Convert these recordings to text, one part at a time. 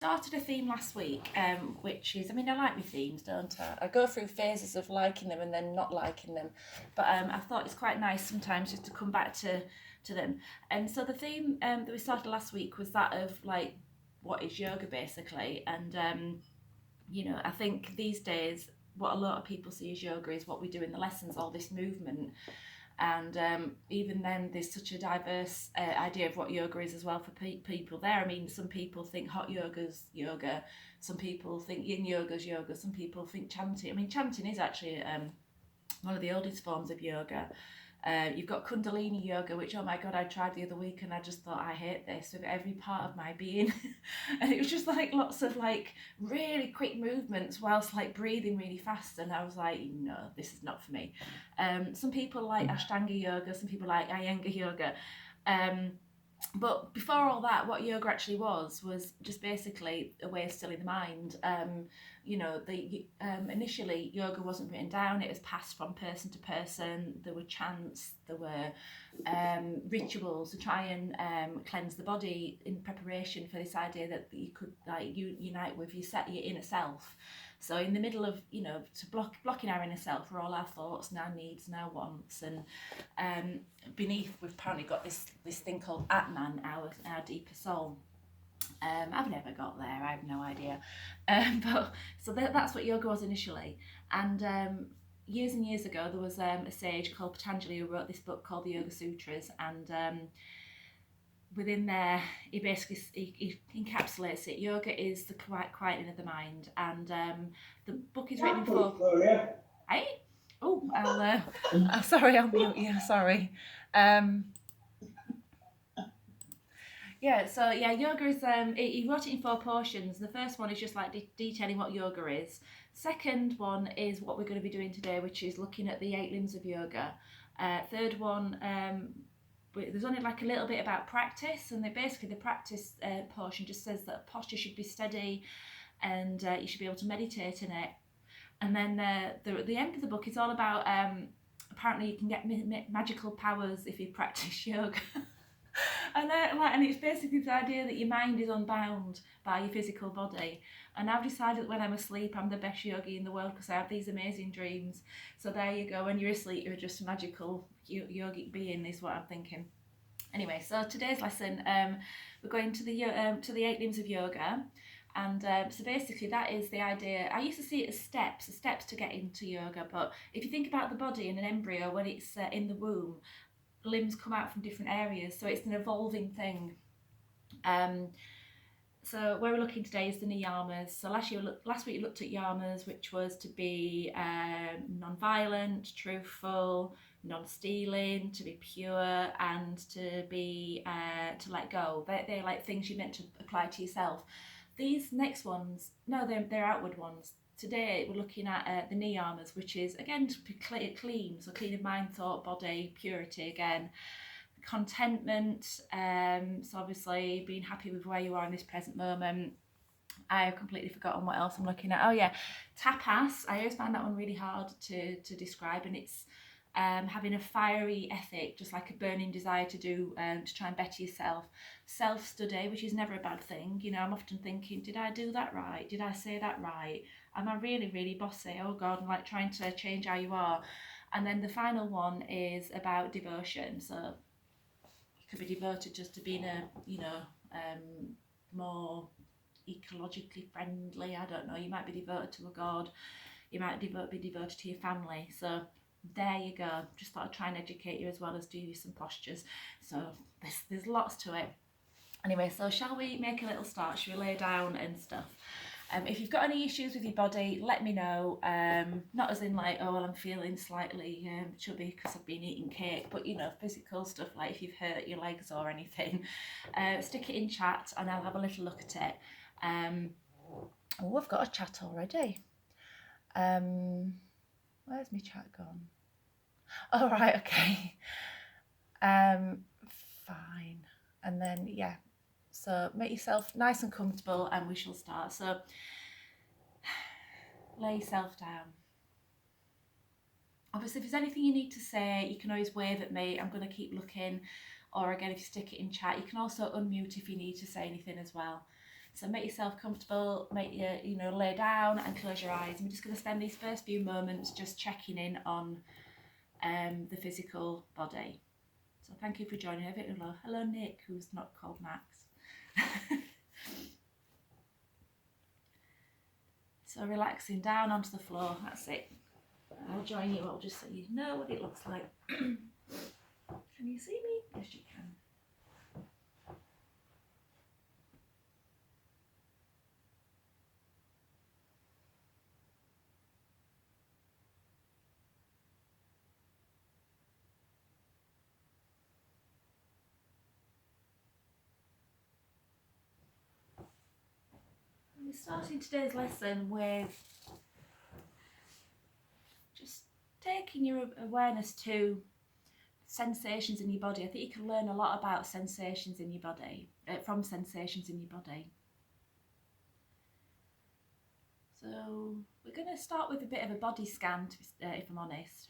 Started a theme last week, which is, I mean, I like my themes, don't I? I go through phases of liking them and then not liking them, but I thought it's quite nice sometimes just to come back to them. And so the theme that we started last week was that of like, what is yoga basically? And I think these days what a lot of people see as yoga is what we do in the lessons, all this movement. And even then there's such a diverse idea of what yoga is as well for people there. I mean, some people think hot yoga's yoga, some people think yin yoga's yoga, some people think chanting. I mean, chanting is actually one of the oldest forms of yoga. You've got Kundalini yoga, which, oh my God, I tried the other week and I just thought, I hate this with every part of my being. And it was just like lots of like really quick movements whilst like breathing really fast. And I was like, no, this is not for me. Some people like Ashtanga yoga, some people like Iyengar yoga. Um, but before all that, what yoga actually was just basically a way of stilling the mind. Initially yoga wasn't written down; it was passed from person to person. There were chants, there were rituals to try and cleanse the body in preparation for this idea that you could unite with your inner self. So in the middle of blocking our inner self are all our thoughts and our needs and our wants, and beneath we've apparently got this thing called Atman, our deeper soul. I've never got there, I have no idea. But so that's what yoga was initially. And years and years ago, there was a sage called Patanjali who wrote this book called the Yoga Sutras, and within there, he basically he encapsulates it. Yoga is the quieting of the mind, and the book is written for. Hey, oh, sorry, I'll mute you. Sorry. Um, yoga is he wrote it in 4 portions. The first one is just like detailing what yoga is. Second one is what we're going to be doing today, which is looking at the 8 limbs of yoga. Third one, there's only like a little bit about practice, and basically the practice portion just says that posture should be steady, and you should be able to meditate in it. And then the end of the book is all about apparently you can get magical powers if you practice yoga. And it's basically the idea that your mind is unbound by your physical body. And I've decided that when I'm asleep, I'm the best yogi in the world because I have these amazing dreams. So there you go. When you're asleep, you're just a magical yogic being, is what I'm thinking. Anyway, so today's lesson, we're going to the 8 limbs of yoga. And so basically that is the idea. I used to see it as steps to get into yoga. But if you think about the body in an embryo, when it's in the womb, limbs come out from different areas, so it's an evolving thing. So where we're looking today is the Niyamas. So last week you looked at yamas, which was to be non-violent, truthful, non-stealing, to be pure, and to be to let go. They're like things you meant to apply to yourself. These next ones, no, they're outward ones. Today we're looking at the Niyamas, which is again to be clean, so clean of mind, thought, body, purity again. Contentment, so obviously being happy with where you are in this present moment. I have completely forgotten what else I'm looking at. Oh yeah, tapas. I always find that one really hard to describe, and it's having a fiery ethic, just like a burning desire to try and better yourself. Self-study, which is never a bad thing. I'm often thinking, did I do that right? Did I say that right? Am I really, really bossy? Oh God, I'm like trying to change how you are. And then the final one is about devotion. So you could be devoted just to being more ecologically friendly. I don't know. You might be devoted to a god. You might be devoted to your family. So there you go. Just thought I'd try and educate you as well as do you some postures. So there's lots to it. Anyway, so shall we make a little start? Shall we lay down and stuff? If you've got any issues with your body, let me know. Not as in like, oh, well, I'm feeling slightly chubby because I've been eating cake, but physical stuff like if you've hurt your legs or anything, stick it in chat and I'll have a little look at it. I've got a chat already. Where's my chat gone? Oh, right, okay. Fine. And then, yeah. So make yourself nice and comfortable and we shall start. So lay yourself down. Obviously, if there's anything you need to say, you can always wave at me. I'm going to keep looking. Or again, if you stick it in chat, you can also unmute if you need to say anything as well. So make yourself comfortable, make you know, lay down and close your eyes. And we're just going to spend these first few moments just checking in on the physical body. So thank you for joining. Hello Nick, who's not called Max. So relaxing down onto the floor, that's it. I'll join you, I'll just so you know what it looks like. Can you see me? Yes, you can. We're starting today's lesson with just taking your awareness to sensations in your body. I think you can learn a lot about sensations in your body, from sensations in your body. So we're going to start with a bit of a body scan, if I'm honest.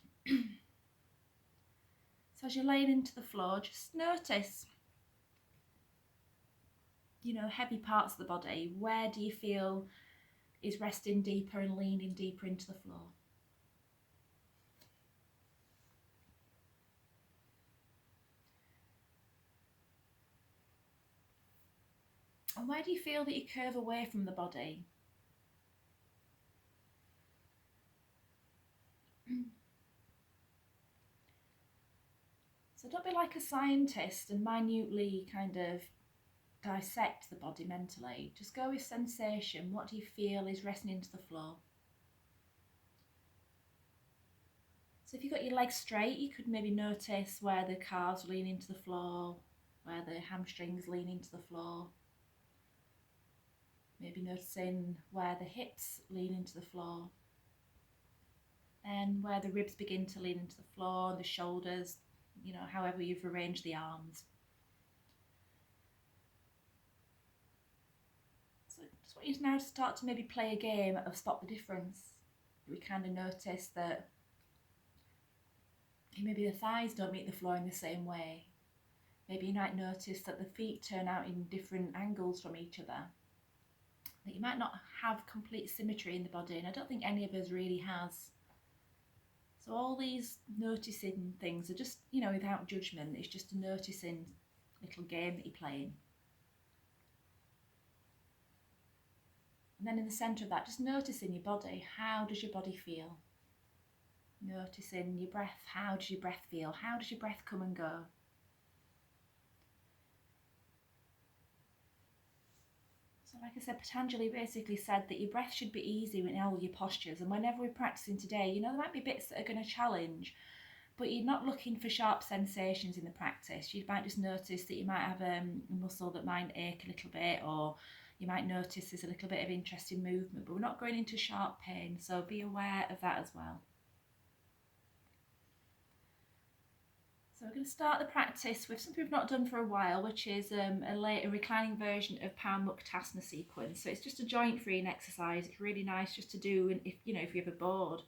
So as you're laying into the floor, just notice, you know, heavy parts of the body. Where do you feel is resting deeper and leaning deeper into the floor? And where do you feel that you curve away from the body? So don't be like a scientist and minutely kind of dissect the body mentally. Just go with sensation. What do you feel is resting into the floor? So if you've got your legs straight, you could maybe notice where the calves lean into the floor, where the hamstrings lean into the floor. Maybe noticing where the hips lean into the floor. And where the ribs begin to lean into the floor, the shoulders, you know, however you've arranged the arms. So I just want you to now start to maybe play a game of spot the difference. We kind of notice that maybe the thighs don't meet the floor in the same way. Maybe you might notice that the feet turn out in different angles from each other. That you might not have complete symmetry in the body, and I don't think any of us really has. So all these noticing things are just, you know, without judgment. It's just a noticing little game that you're playing. And then in the centre of that, just noticing your body. How does your body feel? Noticing your breath. How does your breath feel? How does your breath come and go? So like I said, Patanjali basically said that your breath should be easy in all your postures. And whenever we're practicing today, you know, there might be bits that are going to challenge, but you're not looking for sharp sensations in the practice. You might just notice that you might have a muscle that might ache a little bit, or you might notice there's a little bit of interesting movement, but we're not going into sharp pain. So be aware of that as well. So we're going to start the practice with something we've not done for a while, which is a reclining version of Paramuktasana sequence. So it's just a joint freeing exercise. It's really nice just to do if you're ever bored.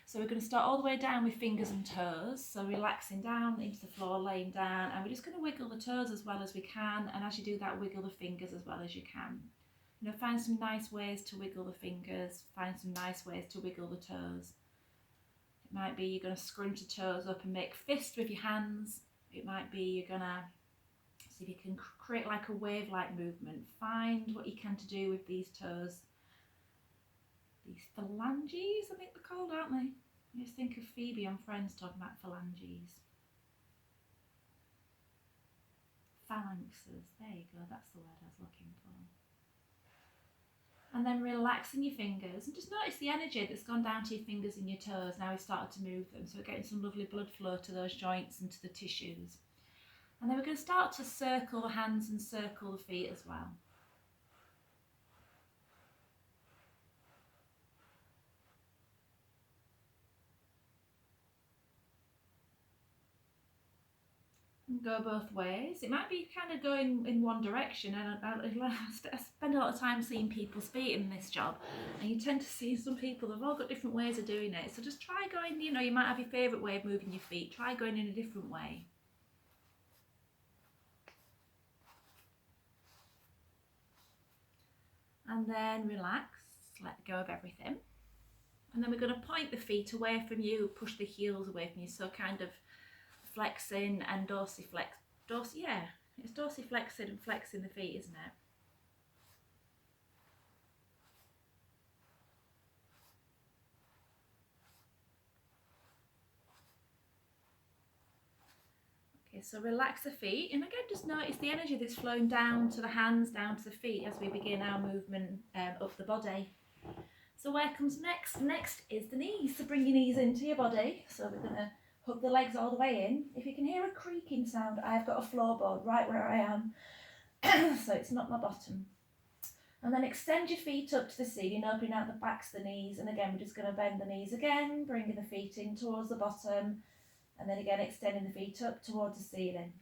So we're going to start all the way down with fingers and toes. So relaxing down into the floor, laying down, and we're just going to wiggle the toes as well as we can. And as you do that, wiggle the fingers as well as you can. You know, find some nice ways to wiggle the fingers. Find some nice ways to wiggle the toes. It might be you're going to scrunch the toes up and make fists with your hands. It might be you're going to see if you can create like a wave-like movement. Find what you can to do with these toes. These phalanges, I think they're called, aren't they? I just think of Phoebe on Friends talking about phalanges. Phalanxes, there you go, that's the word I was looking for. And then relaxing your fingers and just notice the energy that's gone down to your fingers and your toes. Now we've started to move them, so we're getting some lovely blood flow to those joints and to the tissues. And then we're going to start to circle the hands and circle the feet as well. And go both ways. It might be kind of going in one direction, and I spend a lot of time seeing people's feet in this job, and you tend to see some people, they've all got different ways of doing it. So just try going, you might have your favourite way of moving your feet. Try going in a different way. And then relax, let go of everything. And then we're going to point the feet away from you, push the heels away from you, so kind of flexing and dorsiflexing, yeah, it's dorsiflexing and flexing the feet, isn't it? Okay, so relax the feet, and again just notice the energy that's flowing down to the hands, down to the feet as we begin our movement up the body. So where comes next? Next is the knees. So bring your knees into your body. So we're going to hook the legs all the way in. If you can hear a creaking sound, I've got a floorboard right where I am, so it's not my bottom. And then extend your feet up to the ceiling, opening out the backs of the knees. And again, we're just going to bend the knees again, bringing the feet in towards the bottom. And then again, extending the feet up towards the ceiling.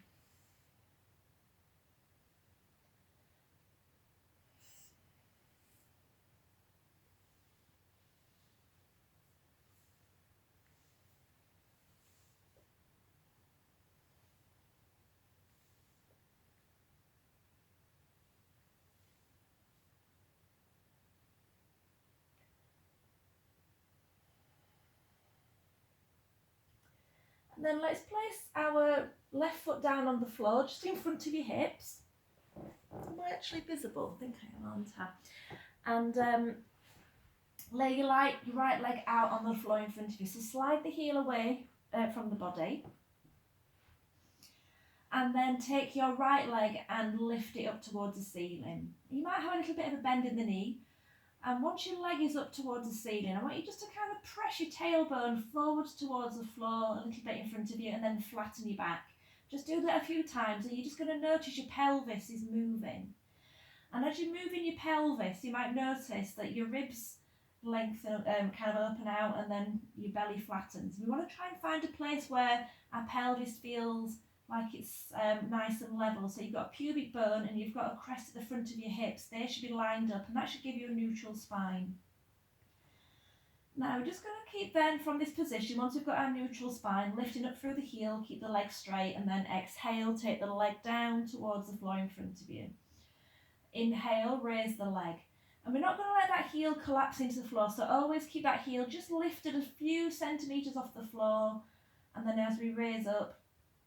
And then let's place our left foot down on the floor, just in front of your hips. Am I actually visible? I think I am, aren't I? And lay your right leg out on the floor in front of you. So slide the heel away from the body. And then take your right leg and lift it up towards the ceiling. You might have a little bit of a bend in the knee. And once your leg is up towards the ceiling, I want you just to kind of press your tailbone forwards towards the floor, a little bit in front of you, and then flatten your back. Just do that a few times, and you're just going to notice your pelvis is moving. And as you're moving your pelvis, you might notice that your ribs lengthen, kind of open out, and then your belly flattens. We want to try and find a place where our pelvis feels like it's nice and level. So you've got a pubic bone and you've got a crest at the front of your hips. They should be lined up, and that should give you a neutral spine. Now we're just going to keep then from this position, once we've got our neutral spine, lifting up through the heel, keep the leg straight, and then exhale, take the leg down towards the floor in front of you. Inhale, raise the leg. And we're not going to let that heel collapse into the floor, so always keep that heel just lifted a few centimetres off the floor. And then as we raise up,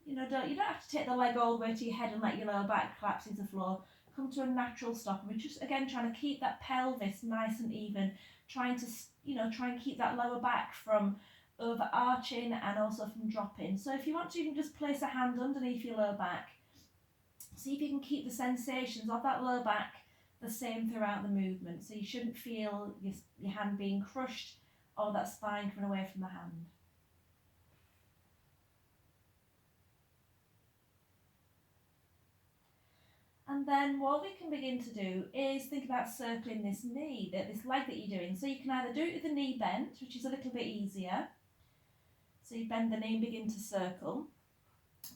you don't have to take the leg all the way to your head and let your lower back collapse into the floor. Come to a natural stop. And we're just again trying to keep that pelvis nice and even, trying and keep that lower back from overarching and also from dropping. So if you want to, you can just place a hand underneath your lower back. See if you can keep the sensations of that lower back the same throughout the movement. So you shouldn't feel your hand being crushed or that spine coming away from the hand. And then what we can begin to do is think about circling this knee, this leg that you're doing. So you can either do it with the knee bent, which is a little bit easier. So you bend the knee and begin to circle.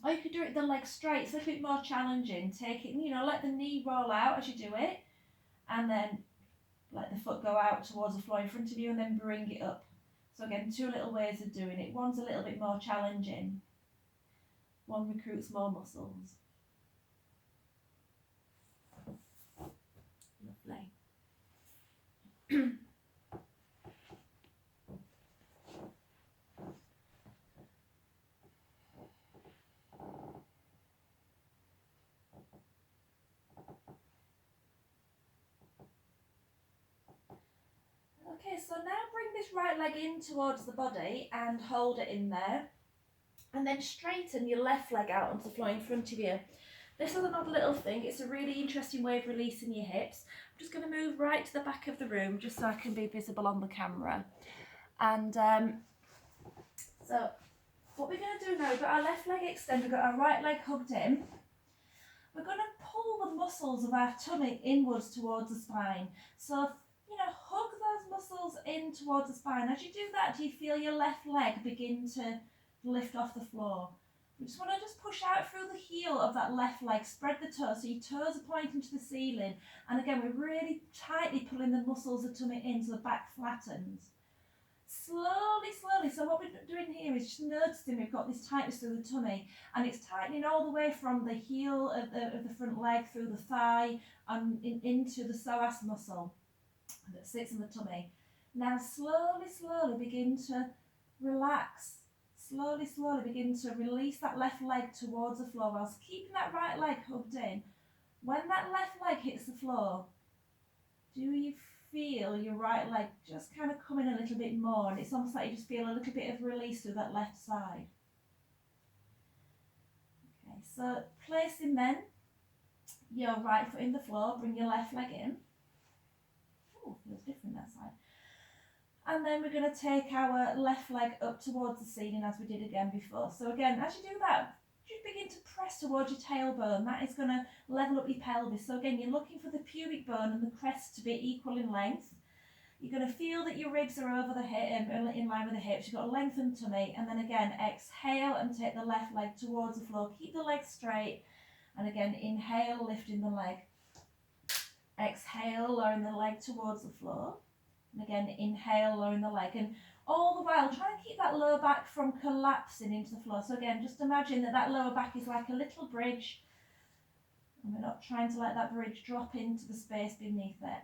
Or you could do it with the leg straight. It's a little bit more challenging. Take it, let the knee roll out as you do it. And then let the foot go out towards the floor in front of you and then bring it up. So again, two little ways of doing it. One's a little bit more challenging. One recruits more muscles. Lovely. Okay, so now bring this right leg in towards the body and hold it in there. And then straighten your left leg out onto the floor in front of you. This is an odd little thing. It's a really interesting way of releasing your hips. I'm just going to move right to the back of the room just so I can be visible on the camera. And so what we're going to do now, we've got our left leg extended, we've got our right leg hugged in. We're going to pull the muscles of our tummy inwards towards the spine. So, hug those muscles in towards the spine. As you do that, do you feel your left leg begin to lift off the floor? We just want to push out through the heel of that left leg, spread the toes, so your toes are pointing to the ceiling. And again, we're really tightly pulling the muscles of the tummy in so the back flattens. slowly. So what we're doing here is just noticing we've got this tightness through the tummy, and it's tightening all the way from the heel of the front leg through the thigh and into the psoas muscle that sits in the tummy. Now slowly begin to relax. Slowly begin to release that left leg towards the floor whilst keeping that right leg hugged in. When that left leg hits the floor, do you feel your right leg just kind of coming a little bit more, and it's almost like you just feel a little bit of release through that left side? Okay, so placing then your right foot in the floor, bring your left leg in. Oh, feels different that side. And then we're going to take our left leg up towards the ceiling as we did again before. So again, as you do that, just begin to press towards your tailbone. That is going to level up your pelvis. So again, you're looking for the pubic bone and the crest to be equal in length. You're going to feel that your ribs are over the hip, in line with the hips. You've got a lengthened tummy. And then again, exhale and take the left leg towards the floor. Keep the leg straight. And again, inhale, lifting the leg. Exhale, lowering the leg towards the floor. And again, inhale, lowering the leg. And all the while, try and keep that lower back from collapsing into the floor. So again, just imagine that that lower back is like a little bridge. And we're not trying to let that bridge drop into the space beneath it.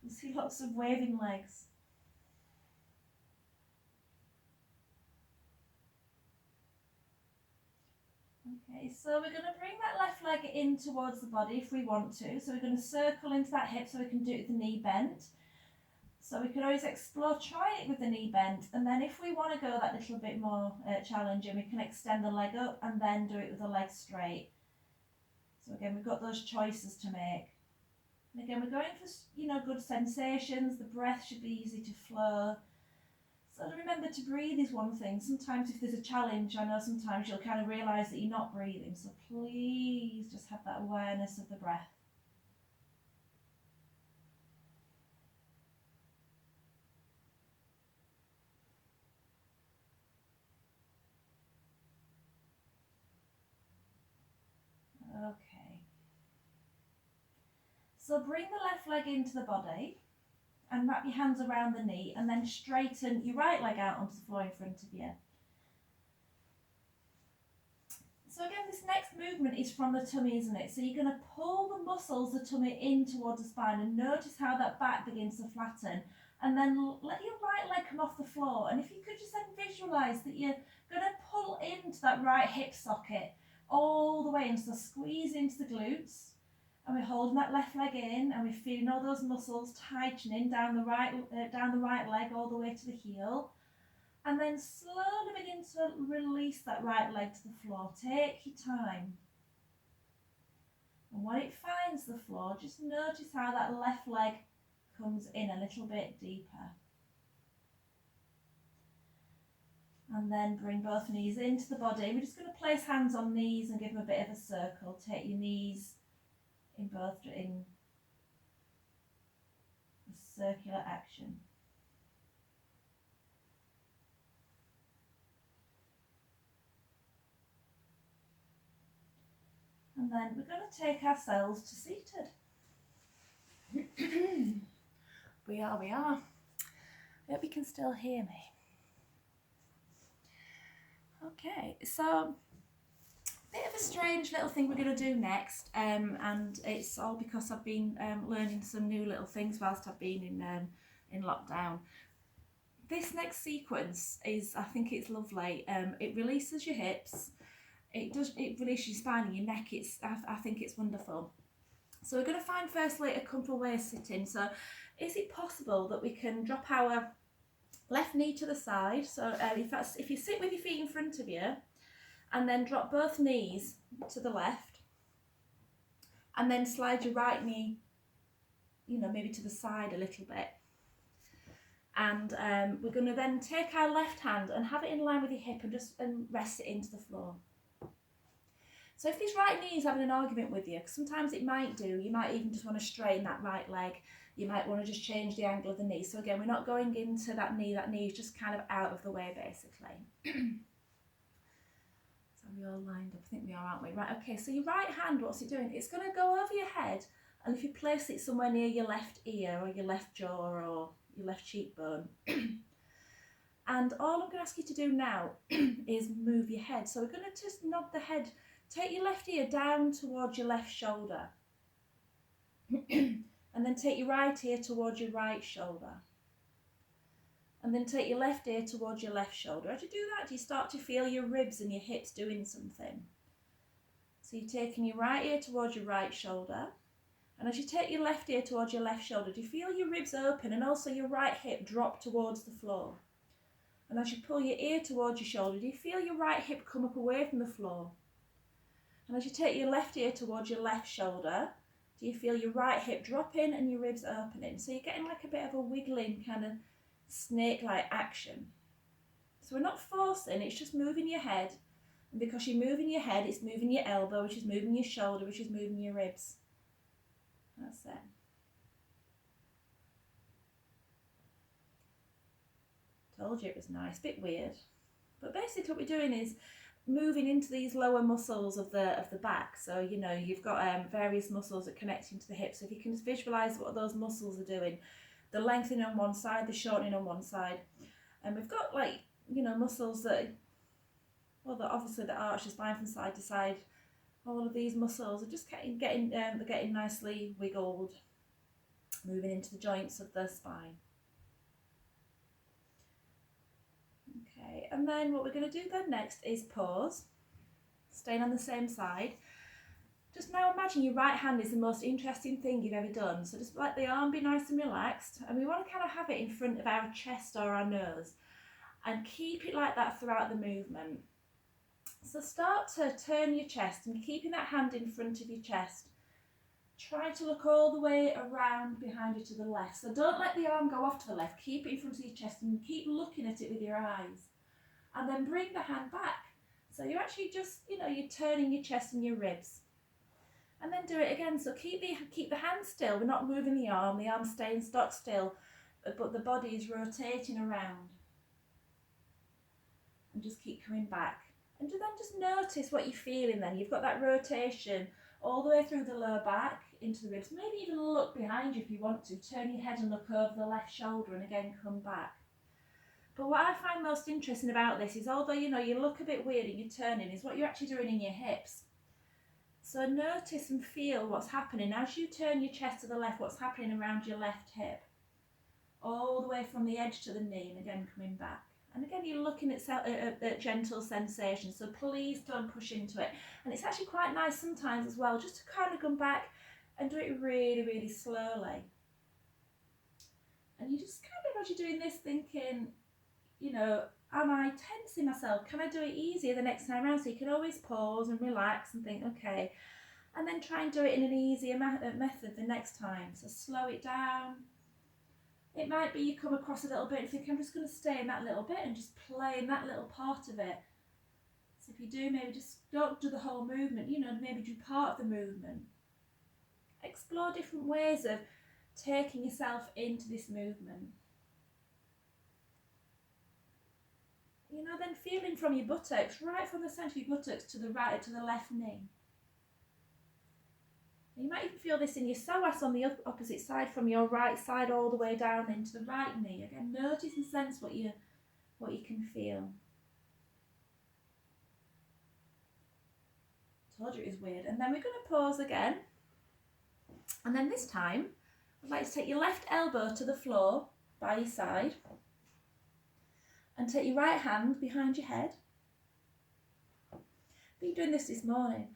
You see lots of waving legs. Okay, so we're going to bring that left leg in towards the body if we want to. So we're going to circle into that hip so we can do it with the knee bent. So we can always explore, try it with the knee bent, and then if we want to go that little bit more challenging, we can extend the leg up and then do it with the leg straight. So again, we've got those choices to make. And again, we're going for, good sensations. The breath should be easy to flow. So remember to breathe is one thing. Sometimes if there's a challenge, I know sometimes you'll kind of realise that you're not breathing. So please just have that awareness of the breath. Okay. So bring the left leg into the body and wrap your hands around the knee and then straighten your right leg out onto the floor in front of you. So again, this next movement is from the tummy, isn't it? So you're going to pull the muscles of the tummy in towards the spine and notice how that back begins to flatten. And then let your right leg come off the floor. And if you could just then visualise that you're going to pull into that right hip socket all the way in. So squeeze into the glutes. And we're holding that left leg in and we're feeling all those muscles tightening down the right leg all the way to the heel. And then slowly begin to release that right leg to the floor. Take your time. And when it finds the floor, just notice how that left leg comes in a little bit deeper. And then bring both knees into the body. We're just going to place hands on knees and give them a bit of a circle. Take your knees in a circular action. And then we're going to take ourselves to seated. We are. I hope you can still hear me. Okay, so bit of a strange little thing we're going to do next, and it's all because I've been learning some new little things whilst I've been in lockdown. This next sequence I think it's lovely. It releases your hips, it releases your spine and your neck. I think it's wonderful. So we're going to find firstly a comfortable way of sitting. So is it possible that we can drop our left knee to the side? So if you sit with your feet in front of you, and then drop both knees to the left, and then slide your right knee, maybe to the side a little bit. And we're going to then take our left hand and have it in line with your hip and rest it into the floor. So if this right knee is having an argument with you, 'cause sometimes it might do, you might even just want to straighten that right leg. You might want to just change the angle of the knee. So again, we're not going into that knee is just kind of out of the way basically. Are we all lined up? I think we are, aren't we? Right, okay, so your right hand, what's it doing? It's going to go over your head And if you place it somewhere near your left ear or your left jaw or your left cheekbone, and all I'm going to ask you to do now is move your head. So we're going to just nod the head. Take your left ear down towards your left shoulder. And then take your right ear towards your right shoulder. And then take your left ear towards your left shoulder. As you do that, you start to feel your ribs and your hips doing something. So you're taking your right ear towards your right shoulder. And as you take your left ear towards your left shoulder, do you feel your ribs open and also your right hip drop towards the floor? And as you pull your ear towards your shoulder, do you feel your right hip come up away from the floor? And as you take your left ear towards your left shoulder, do you feel your right hip drop in and your ribs opening? So you're getting like a bit of a wiggling kind of snake-like action. So we're not forcing, it's just moving your head. And because you're moving your head, it's moving your elbow, which is moving your shoulder, which is moving your ribs. That's it. Told you it was nice, bit weird. But basically what we're doing is moving into these lower muscles of the back. So, you know, you've got various muscles that connect into the hips. So if you can just visualise what those muscles are doing, the lengthening on one side, the shortening on one side. And we've got, like, you know, muscles that, well, that obviously that arch the spine from side to side. All of these muscles are just they're getting nicely wiggled, moving into the joints of the spine. Okay, and then what we're going to do then next is pause, staying on the same side. Just now imagine your right hand is the most interesting thing you've ever done. So just let the arm be nice and relaxed, and we want to kind of have it in front of our chest or our nose, and keep it like that throughout the movement. So start to turn your chest and keeping that hand in front of your chest. Try to look all the way around behind you to the left. So don't let the arm go off to the left. Keep it in front of your chest and keep looking at it with your eyes. And then bring the hand back. So you're actually just, you know, you're turning your chest and your ribs. And then do it again. So keep the hand still. We're not moving the arm's staying stock still, but the body is rotating around. And just keep coming back. And then just notice what you're feeling then. You've got that rotation all the way through the lower back into the ribs. Maybe even look behind you if you want to. Turn your head and look over the left shoulder and again come back. But what I find most interesting about this is, although, you know, you look a bit weird and you're turning, is what you're actually doing in your hips. So notice and feel what's happening as you turn your chest to the left, what's happening around your left hip. All the way from the edge to the knee and again coming back. And again, you're looking at gentle sensations, so please don't push into it. And it's actually quite nice sometimes as well, just to kind of come back and do it really, really slowly. And you just kind of, as you're doing this, thinking, you know, am I tensing myself? Can I do it easier the next time around? So you can always pause and relax and think, okay. And then try and do it in an easier method the next time. So slow it down. It might be you come across a little bit and think, I'm just going to stay in that little bit and just play in that little part of it. So if you do, maybe just don't do the whole movement, you know, maybe do part of the movement. Explore different ways of taking yourself into this movement. You know, then feeling from your buttocks, right from the centre of your buttocks to the right, to the left knee. You might even feel this in your psoas on the opposite side, from your right side all the way down into the right knee. Again, notice and sense what you can feel. Told you it was weird. And then we're going to pause again. And then this time, I'd like to take your left elbow to the floor by your side. And take your right hand behind your head. Been doing this morning.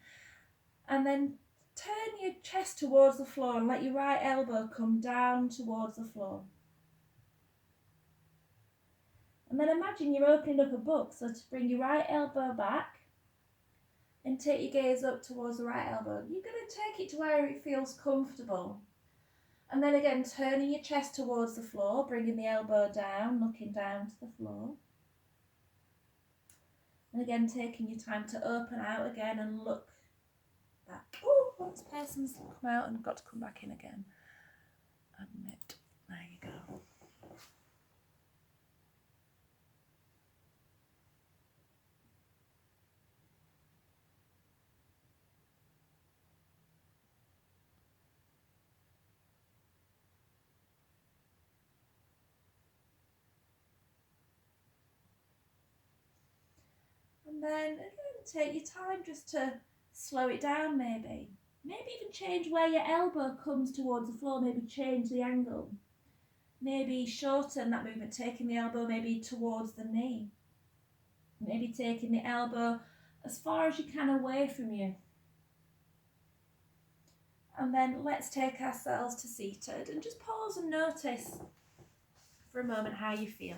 And then turn your chest towards the floor and let your right elbow come down towards the floor. And then imagine you're opening up a book, so to bring your right elbow back and take your gaze up towards the right elbow. You're going to take it to where it feels comfortable. And then again, turning your chest towards the floor, bringing the elbow down, looking down to the floor. And again, taking your time to open out again and look back. Oh, once person's come out and got to come back in again. Admit. There you go. And then again, take your time just to slow it down maybe. Maybe even change where your elbow comes towards the floor, maybe change the angle. Maybe shorten that movement, taking the elbow maybe towards the knee. Maybe taking the elbow as far as you can away from you. And then let's take ourselves to seated and just pause and notice for a moment how you feel.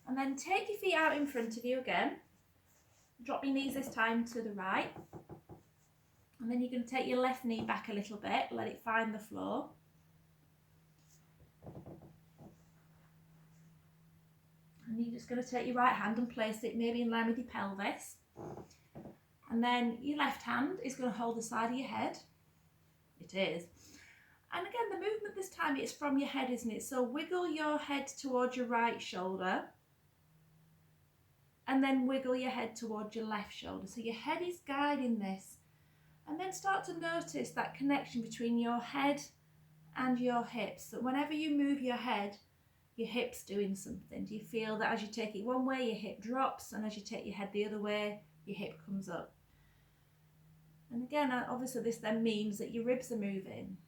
And then take your feet out in front of you again. Drop your knees this time to the right. And then you're going to take your left knee back a little bit, let it find the floor. And you're just going to take your right hand and place it maybe in line with your pelvis. And then your left hand is going to hold the side of your head. It is. And again, the movement this time is from your head, isn't it? So wiggle your head towards your right shoulder. And then wiggle your head towards your left shoulder. So your head is guiding this. And then start to notice that connection between your head and your hips. That whenever you move your head, your hip's doing something. Do you feel that as you take it one way, your hip drops, and as you take your head the other way, your hip comes up? And again, obviously this then means that your ribs are moving,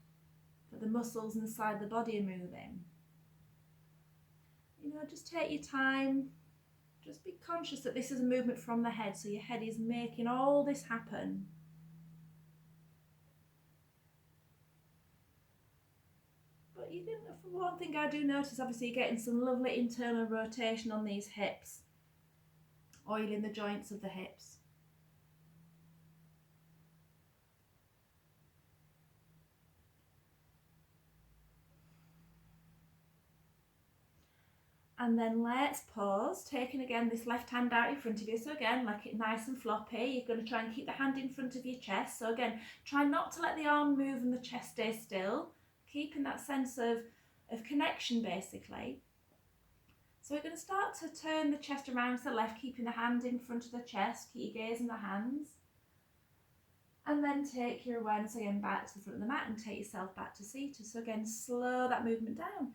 that the muscles inside the body are moving. You know, just take your time. Just be conscious that this is a movement from the head, so your head is making all this happen. But you can, for one thing I do notice, obviously you're getting some lovely internal rotation on these hips, oiling the joints of the hips. And then let's pause, taking again this left hand out in front of you. So again, like it nice and floppy. You're going to try and keep the hand in front of your chest. So again, try not to let the arm move and the chest stay still, keeping that sense of connection basically. So we're going to start to turn the chest around to the left, keeping the hand in front of the chest. Keep your gaze in the hands. And then take your awareness again back to the front of the mat and take yourself back to seated. So again, slow that movement down.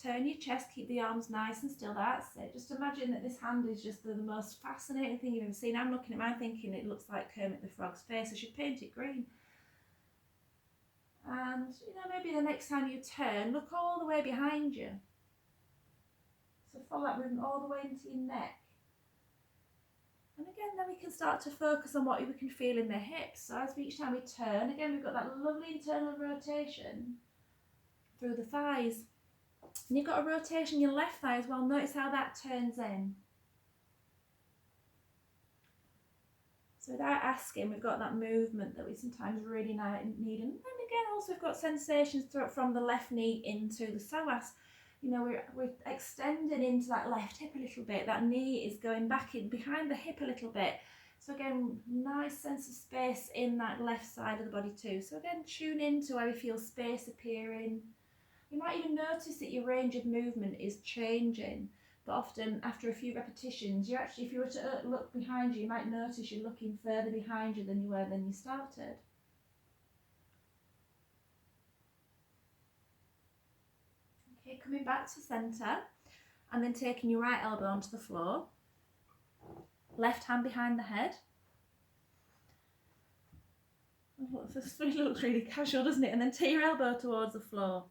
Turn your chest, keep the arms nice and still, that's it. Just imagine that this hand is just the most fascinating thing you've ever seen. I'm looking at mine thinking it looks like Kermit the Frog's face. I should paint it green. And, you know, maybe the next time you turn, look all the way behind you. So follow that movement all the way into your neck. And again, then we can start to focus on what we can feel in the hips. So as each time we turn, again, we've got that lovely internal rotation through the thighs. And you've got a rotation in your left thigh as well. Notice how that turns in. So without asking, we've got that movement that we sometimes really need. And then again, also we've got sensations from the left knee into the psoas. You know, we're extending into that left hip a little bit. That knee is going back in behind the hip a little bit. So again, nice sense of space in that left side of the body too. So again, tune into where we feel space appearing. You might even notice that your range of movement is changing, but often after a few repetitions, you actually, if you were to look behind you, you might notice you're looking further behind you than you were when you started. Okay, coming back to centre, and then taking your right elbow onto the floor, left hand behind the head. Oh, this looks really casual, doesn't it? And then take your elbow towards the floor.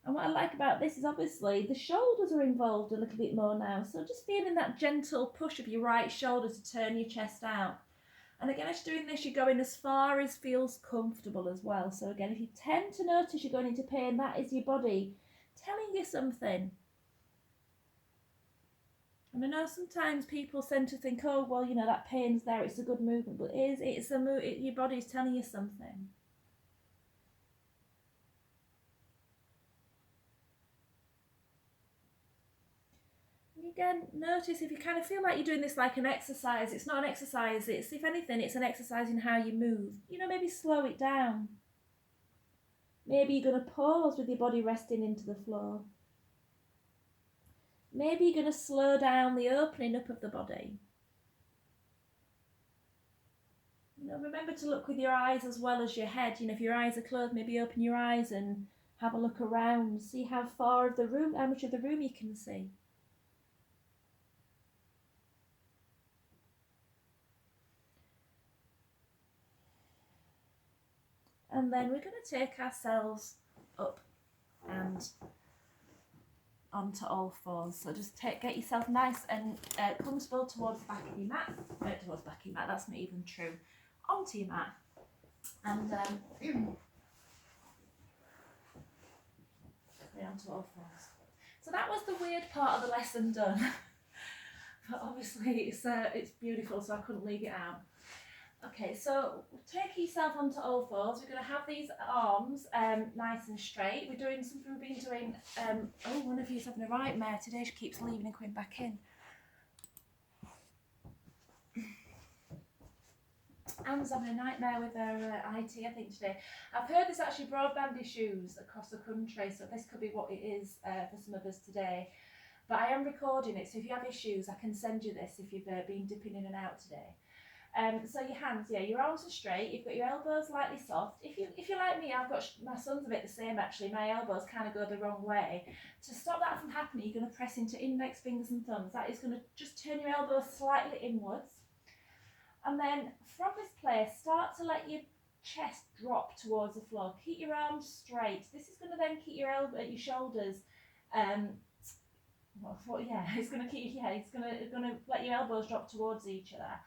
And what I like about this is obviously the shoulders are involved a little bit more now. So just feeling that gentle push of your right shoulder to turn your chest out. And again, as you're doing this, you're going as far as feels comfortable as well. So again, if you tend to notice you're going into pain, that is your body telling you something. And I know sometimes people tend to think, oh, well, you know, that pain's there, it's a good movement. But your body's telling you something. Again, notice if you kind of feel like you're doing this like an exercise, it's not an exercise, it's, if anything, it's an exercise in how you move. You know, maybe slow it down. Maybe you're going to pause with your body resting into the floor. Maybe you're going to slow down the opening up of the body. You know, remember to look with your eyes as well as your head. You know, if your eyes are closed, maybe open your eyes and have a look around. See how much of the room you can see. And then we're going to take ourselves up and onto all fours. So just get yourself nice and comfortable towards the back of your mat. Towards the back of your mat, that's not even true. Onto your mat. And onto all fours. So that was the weird part of the lesson done. But obviously it's beautiful, so I couldn't leave it out. Okay, so take yourself onto all fours. We're going to have these arms nice and straight. We're doing something we've been doing. Oh, one of you's having a nightmare today. She keeps leaving and coming back in. Anne's having a nightmare with her IT, I think, today. I've heard there's actually broadband issues across the country, so this could be what it is for some of us today. But I am recording it, so if you have issues, I can send you this if you've been dipping in and out today. So your hands, your arms are straight, you've got your elbows lightly soft. If you're like me, my son's a bit the same actually, my elbows kind of go the wrong way. To stop that from happening, you're going to press into index fingers and thumbs. That is going to just turn your elbows slightly inwards. And then from this place, start to let your chest drop towards the floor. Keep your arms straight. This is going to then keep your shoulders. It's going to let your elbows drop towards each other.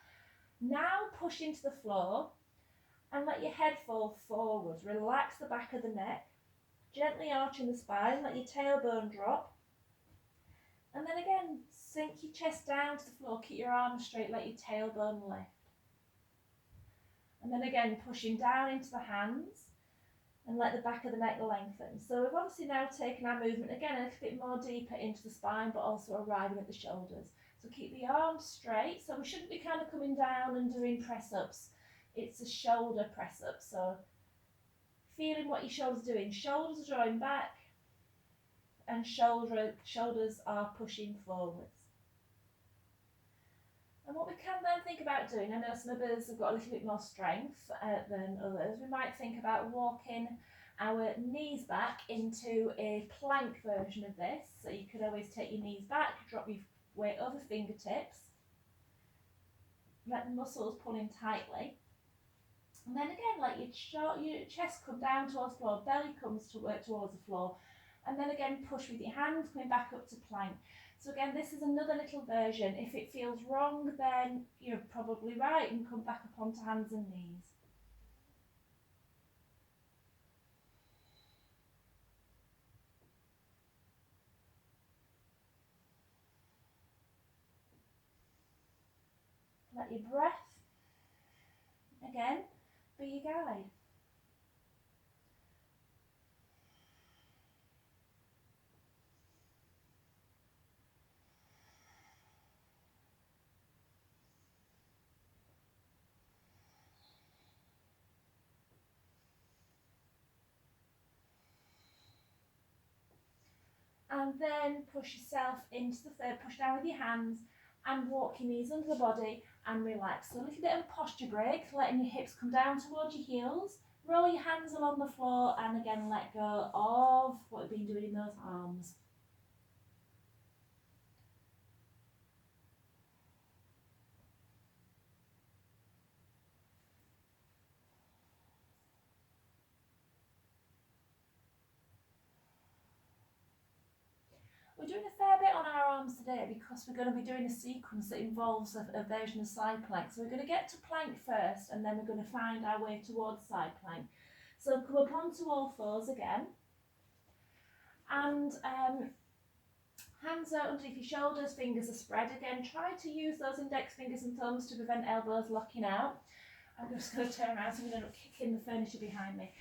Now push into the floor and let your head fall forwards. Relax the back of the neck. Gently arching the spine. Let your tailbone drop. And then again, sink your chest down to the floor. Keep your arms straight. Let your tailbone lift. And then again, pushing down into the hands and let the back of the neck lengthen. So we've obviously now taken our movement again a little bit more deeper into the spine, but also arriving at the shoulders. So keep the arms straight. So we shouldn't be kind of coming down and doing press-ups. It's a shoulder press-up. So feeling what your shoulders are doing. Shoulders are drawing back and shoulders are pushing forwards. And what we can then think about doing, I know some of us have got a little bit more strength than others, we might think about walking our knees back into a plank version of this. So you could always take your knees back, drop your weight over fingertips, let the muscles pull in tightly. And then again, let your chest come down towards the floor, belly comes towards the floor. And then again, push with your hands, coming back up to plank. So again, this is another little version. If it feels wrong, then you're probably right and come back up onto hands and knees. Let your breath, again, be your guide. And then push yourself into the third, push down with your hands and walk your knees under the body and relax. So a little bit of a posture break, letting your hips come down towards your heels, roll your hands along the floor and again let go of what we've been doing in those arms. We're doing a fair bit on our arms today because we're going to be doing a sequence that involves a version of side plank. So we're going to get to plank first and then we're going to find our way towards side plank. So come up onto all fours again and hands out underneath your shoulders, fingers are spread again. Try to use those index fingers and thumbs to prevent elbows locking out. I'm just going to turn around so I'm going to kick in the furniture behind me.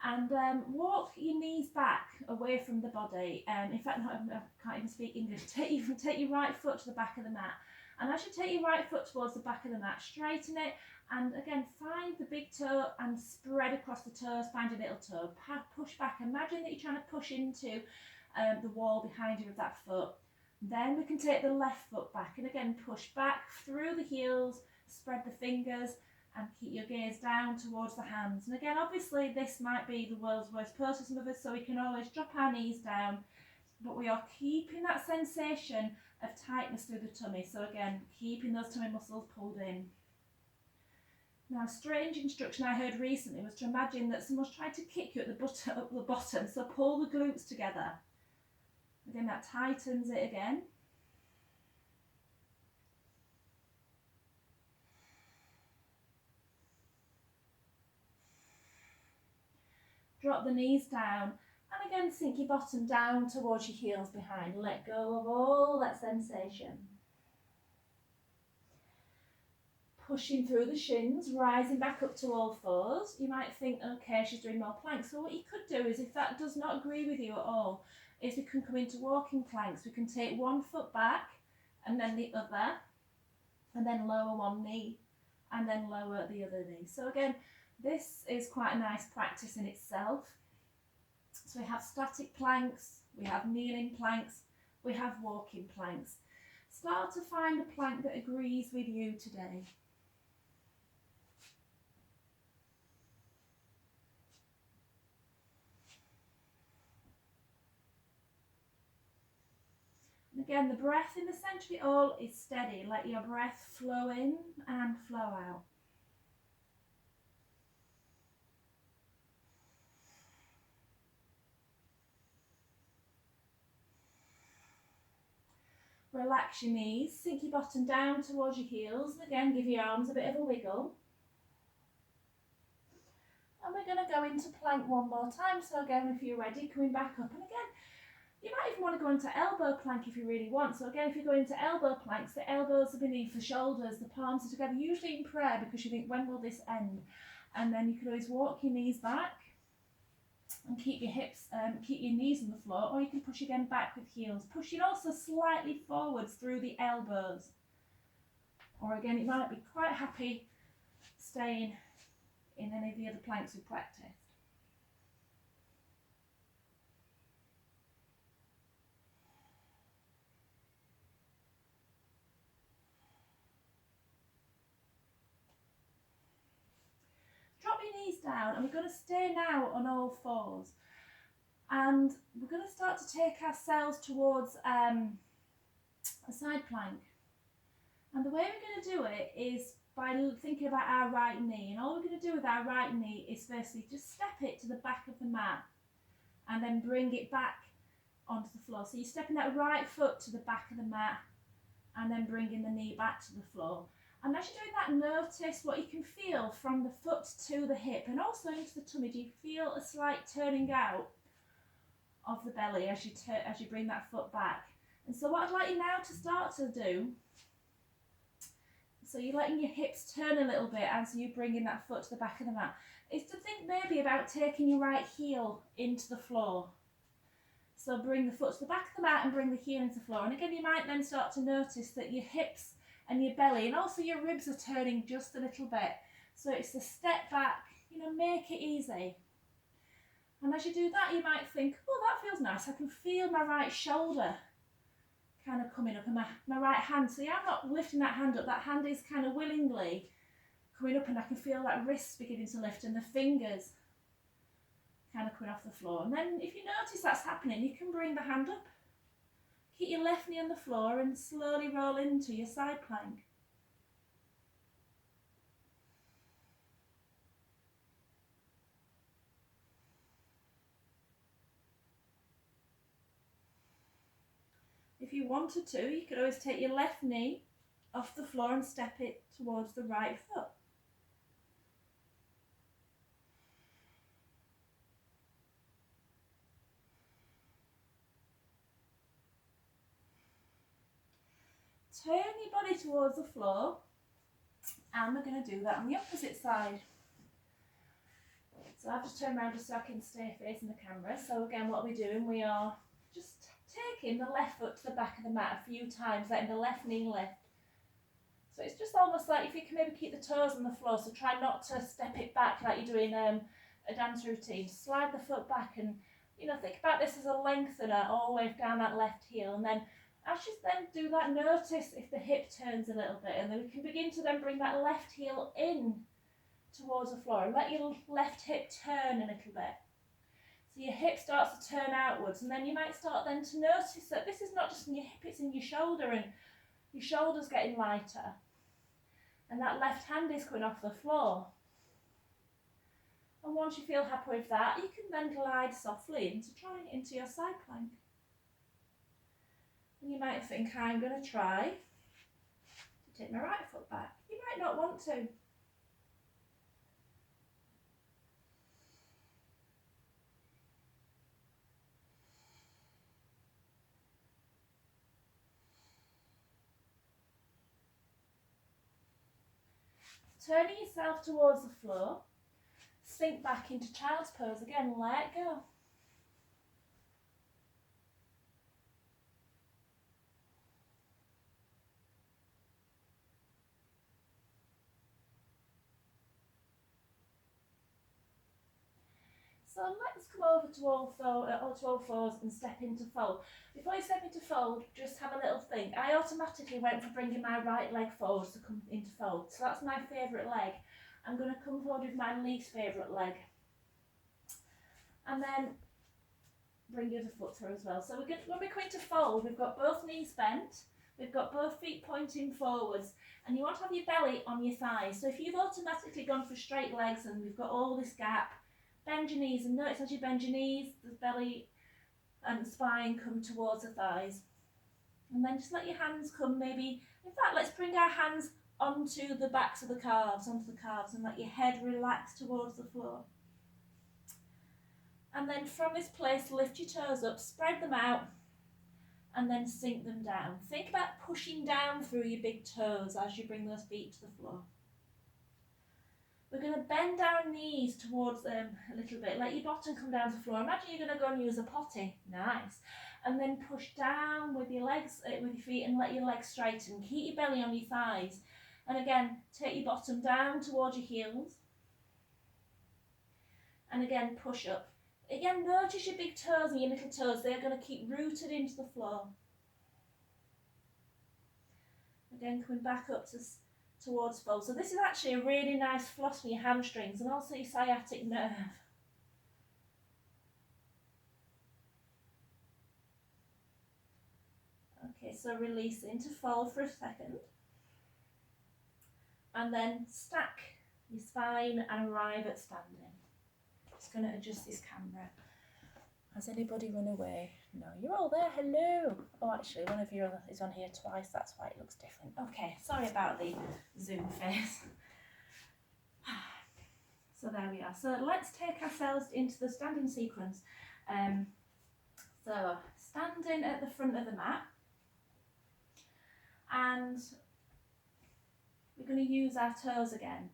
And walk your knees back away from the body. In fact, no, I can't even speak English. Take your right foot to the back of the mat. And as you take your right foot towards the back of the mat, straighten it. And again, find the big toe and spread across the toes. Find your little toe. Push back. Imagine that you're trying to push into the wall behind you with that foot. Then we can take the left foot back. And again, push back through the heels. Spread the fingers. And keep your gaze down towards the hands. And again, obviously this might be the world's worst pose for some of us, so we can always drop our knees down, but we are keeping that sensation of tightness through the tummy. So again, keeping those tummy muscles pulled in. Now, a strange instruction I heard recently was to imagine that someone's trying to kick you at the bottom, so pull the glutes together. Again, that tightens it again. Drop the knees down, and again sink your bottom down towards your heels behind. Let go of all that sensation. Pushing through the shins, rising back up to all fours. You might think, okay, she's doing more planks. So what you could do is, if that does not agree with you at all, is we can come into walking planks. We can take one foot back and then the other, and then lower one knee and then lower the other knee. So again, this is quite a nice practice in itself. So we have static planks, we have kneeling planks, we have walking planks. Start to find a plank that agrees with you today. And again, the breath in the centre of it all is steady. Let your breath flow in and flow out. Relax your knees, sink your bottom down towards your heels, and again give your arms a bit of a wiggle. And we're going to go into plank one more time. So again, if you're ready, coming back up, and again, you might even want to go into elbow plank if you really want. So again, if you go into elbow planks, the elbows are beneath the shoulders, the palms are together, usually in prayer, because you think, when will this end? And then you can always walk your knees back and keep your hips, keep your knees on the floor, or you can push again back with heels, pushing also slightly forwards through the elbows. Or again, you might be quite happy staying in any of the other planks we practiced. Drop your knees down, and we're going to stay now on all fours. And we're going to start to take ourselves towards a side plank. And the way we're going to do it is by thinking about our right knee. And all we're going to do with our right knee is firstly just step it to the back of the mat and then bring it back onto the floor. So you're stepping that right foot to the back of the mat and then bringing the knee back to the floor. And as you're doing that, notice what you can feel from the foot to the hip and also into the tummy. Do you feel a slight turning out of the belly as you bring that foot back? And so what I'd like you now to start to do, so you're letting your hips turn a little bit as you bring in that foot to the back of the mat, is to think maybe about taking your right heel into the floor. So bring the foot to the back of the mat and bring the heel into the floor. And again, you might then start to notice that your hips and your belly and also your ribs are turning just a little bit. So it's a step back, make it easy. And as you do that, you might think, oh, that feels nice. I can feel my right shoulder kind of coming up and my right hand. See, I'm not lifting that hand up. That hand is kind of willingly coming up, and I can feel that wrist beginning to lift and the fingers kind of coming off the floor. And then if you notice that's happening, you can bring the hand up. Keep your left knee on the floor and slowly roll into your side plank. If you wanted to, you could always take your left knee off the floor and step it towards the right foot. Turn your body towards the floor, and we're going to do that on the opposite side. So I've just turned around just so I can stay facing the camera. So again, what we're doing, we are just taking the left foot to the back of the mat a few times, letting the left knee lift. So it's just almost like if you can maybe keep the toes on the floor, so try not to step it back like you're doing a dance routine. Slide the foot back and, think about this as a lengthener all the way down that left heel. And then as you then do that, notice if the hip turns a little bit, and then we can begin to then bring that left heel in towards the floor and let your left hip turn a little bit. So your hip starts to turn outwards, and then you might start then to notice that this is not just in your hip, it's in your shoulder, and your shoulder's getting lighter. And that left hand is coming off the floor. And once you feel happy with that, you can then glide softly into your side plank. And you might think, I'm going to try to take my right foot back. You might not want to. Turning yourself towards the floor, sink back into child's pose again, let go. So let's come over to all fours and step into fold. Before you step into fold, just have a little think. I automatically went for bringing my right leg forward to come into fold. So that's my favourite leg. I'm going to come forward with my least favourite leg. And then bring the other foot through as well. So when we come into fold, we've got both knees bent. We've got both feet pointing forwards. And you want to have your belly on your thighs. So if you've automatically gone for straight legs and we've got all this gap, bend your knees, and notice as you bend your knees, the belly and the spine come towards the thighs. And then just let your hands come maybe, in fact, let's bring our hands onto the backs of the calves, and let your head relax towards the floor. And then from this place, lift your toes up, spread them out, and then sink them down. Think about pushing down through your big toes as you bring those feet to the floor. We're going to bend our knees towards them a little bit. Let your bottom come down to the floor. Imagine you're going to go and use a potty. Nice. And then push down with your legs, with your feet, and let your legs straighten. Keep your belly on your thighs. And again, take your bottom down towards your heels. And again, push up. Again, notice your big toes and your little toes. They're going to keep rooted into the floor. Again, coming back up towards fold. So this is actually a really nice floss for your hamstrings and also your sciatic nerve. Okay, so release into fold for a second. And then stack your spine and arrive at standing. Just going to adjust this camera. Has anybody run away? No, you're all there. Hello. Oh, actually, one of you is on here twice. That's why it looks different. Okay, sorry about the Zoom face. So there we are. So let's take ourselves into the standing sequence. So standing at the front of the mat. And we're going to use our toes again.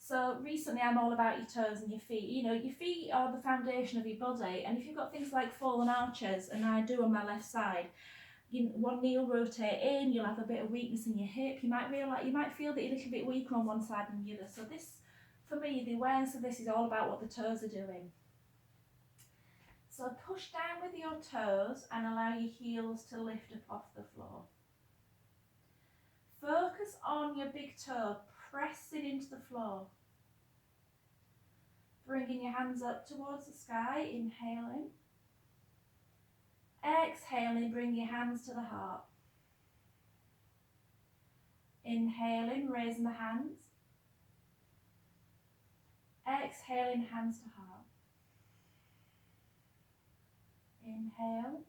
So recently I'm all about your toes and your feet. You know, your feet are the foundation of your body, and if you've got things like fallen arches, and I do on my left side, one knee will rotate in, you'll have a bit of weakness in your hip, you might feel that you're a little bit weaker on one side than the other. So this, for me, the awareness of this is all about what the toes are doing. So push down with your toes and allow your heels to lift up off the floor. Focus on your big toe, press it into the floor. Bringing your hands up towards the sky, inhaling. Exhaling, bring your hands to the heart. Inhaling, raising the hands. Exhaling, hands to heart. Inhale.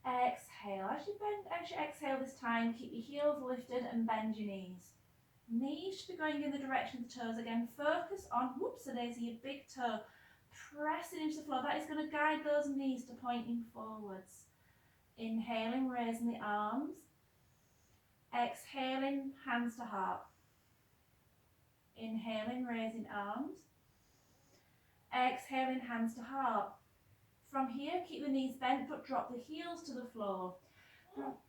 Exhale. As you exhale this time, keep your heels lifted and bend your knees. Knees should be going in the direction of the toes again. Focus on, whoopsie-daisy, your big toe. Press it into the floor. That is going to guide those knees to pointing forwards. Inhaling, raising the arms. Exhaling, hands to heart. Inhaling, raising arms. Exhaling, hands to heart. From here, keep the knees bent, but drop the heels to the floor.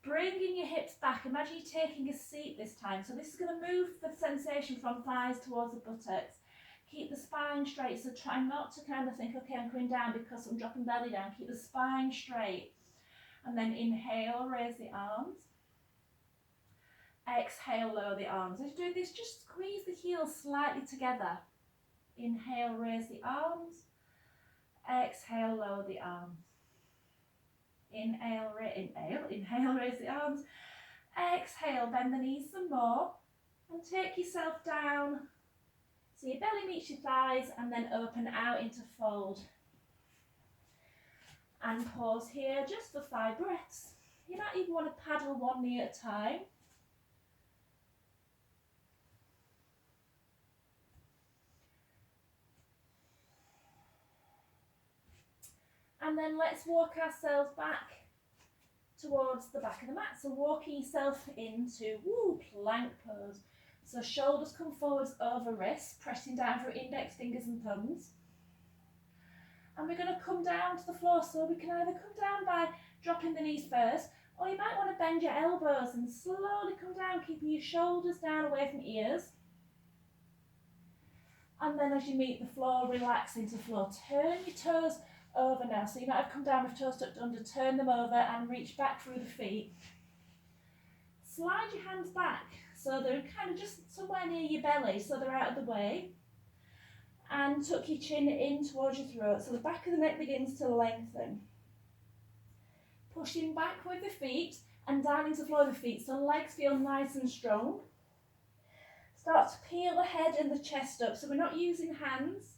Bringing your hips back. Imagine you're taking a seat this time. So this is going to move the sensation from thighs towards the buttocks. Keep the spine straight. So try not to kind of think, okay, I'm coming down because I'm dropping belly down. Keep the spine straight. And then inhale, raise the arms. Exhale, lower the arms. As you do this, just squeeze the heels slightly together. Inhale, raise the arms. Exhale, lower the arms. Inhale, raise the arms. Exhale, bend the knees some more and take yourself down so your belly meets your thighs, and then open out into fold. And pause here just for 5 breaths. You might even want to paddle one knee at a time. And then let's walk ourselves back towards the back of the mat. So walking yourself into plank pose. So shoulders come forwards over wrists, pressing down through index fingers and thumbs. And we're going to come down to the floor. So we can either come down by dropping the knees first, or you might want to bend your elbows and slowly come down, keeping your shoulders down away from ears. And then as you meet the floor, relax into the floor. Turn your toes over now. So you might have come down with toes tucked under, turn them over and reach back through the feet. Slide your hands back so they're kind of just somewhere near your belly, so they're out of the way. And tuck your chin in towards your throat, so the back of the neck begins to lengthen. Pushing back with the feet and down into the floor of the feet, so legs feel nice and strong. Start to peel the head and the chest up, so we're not using hands,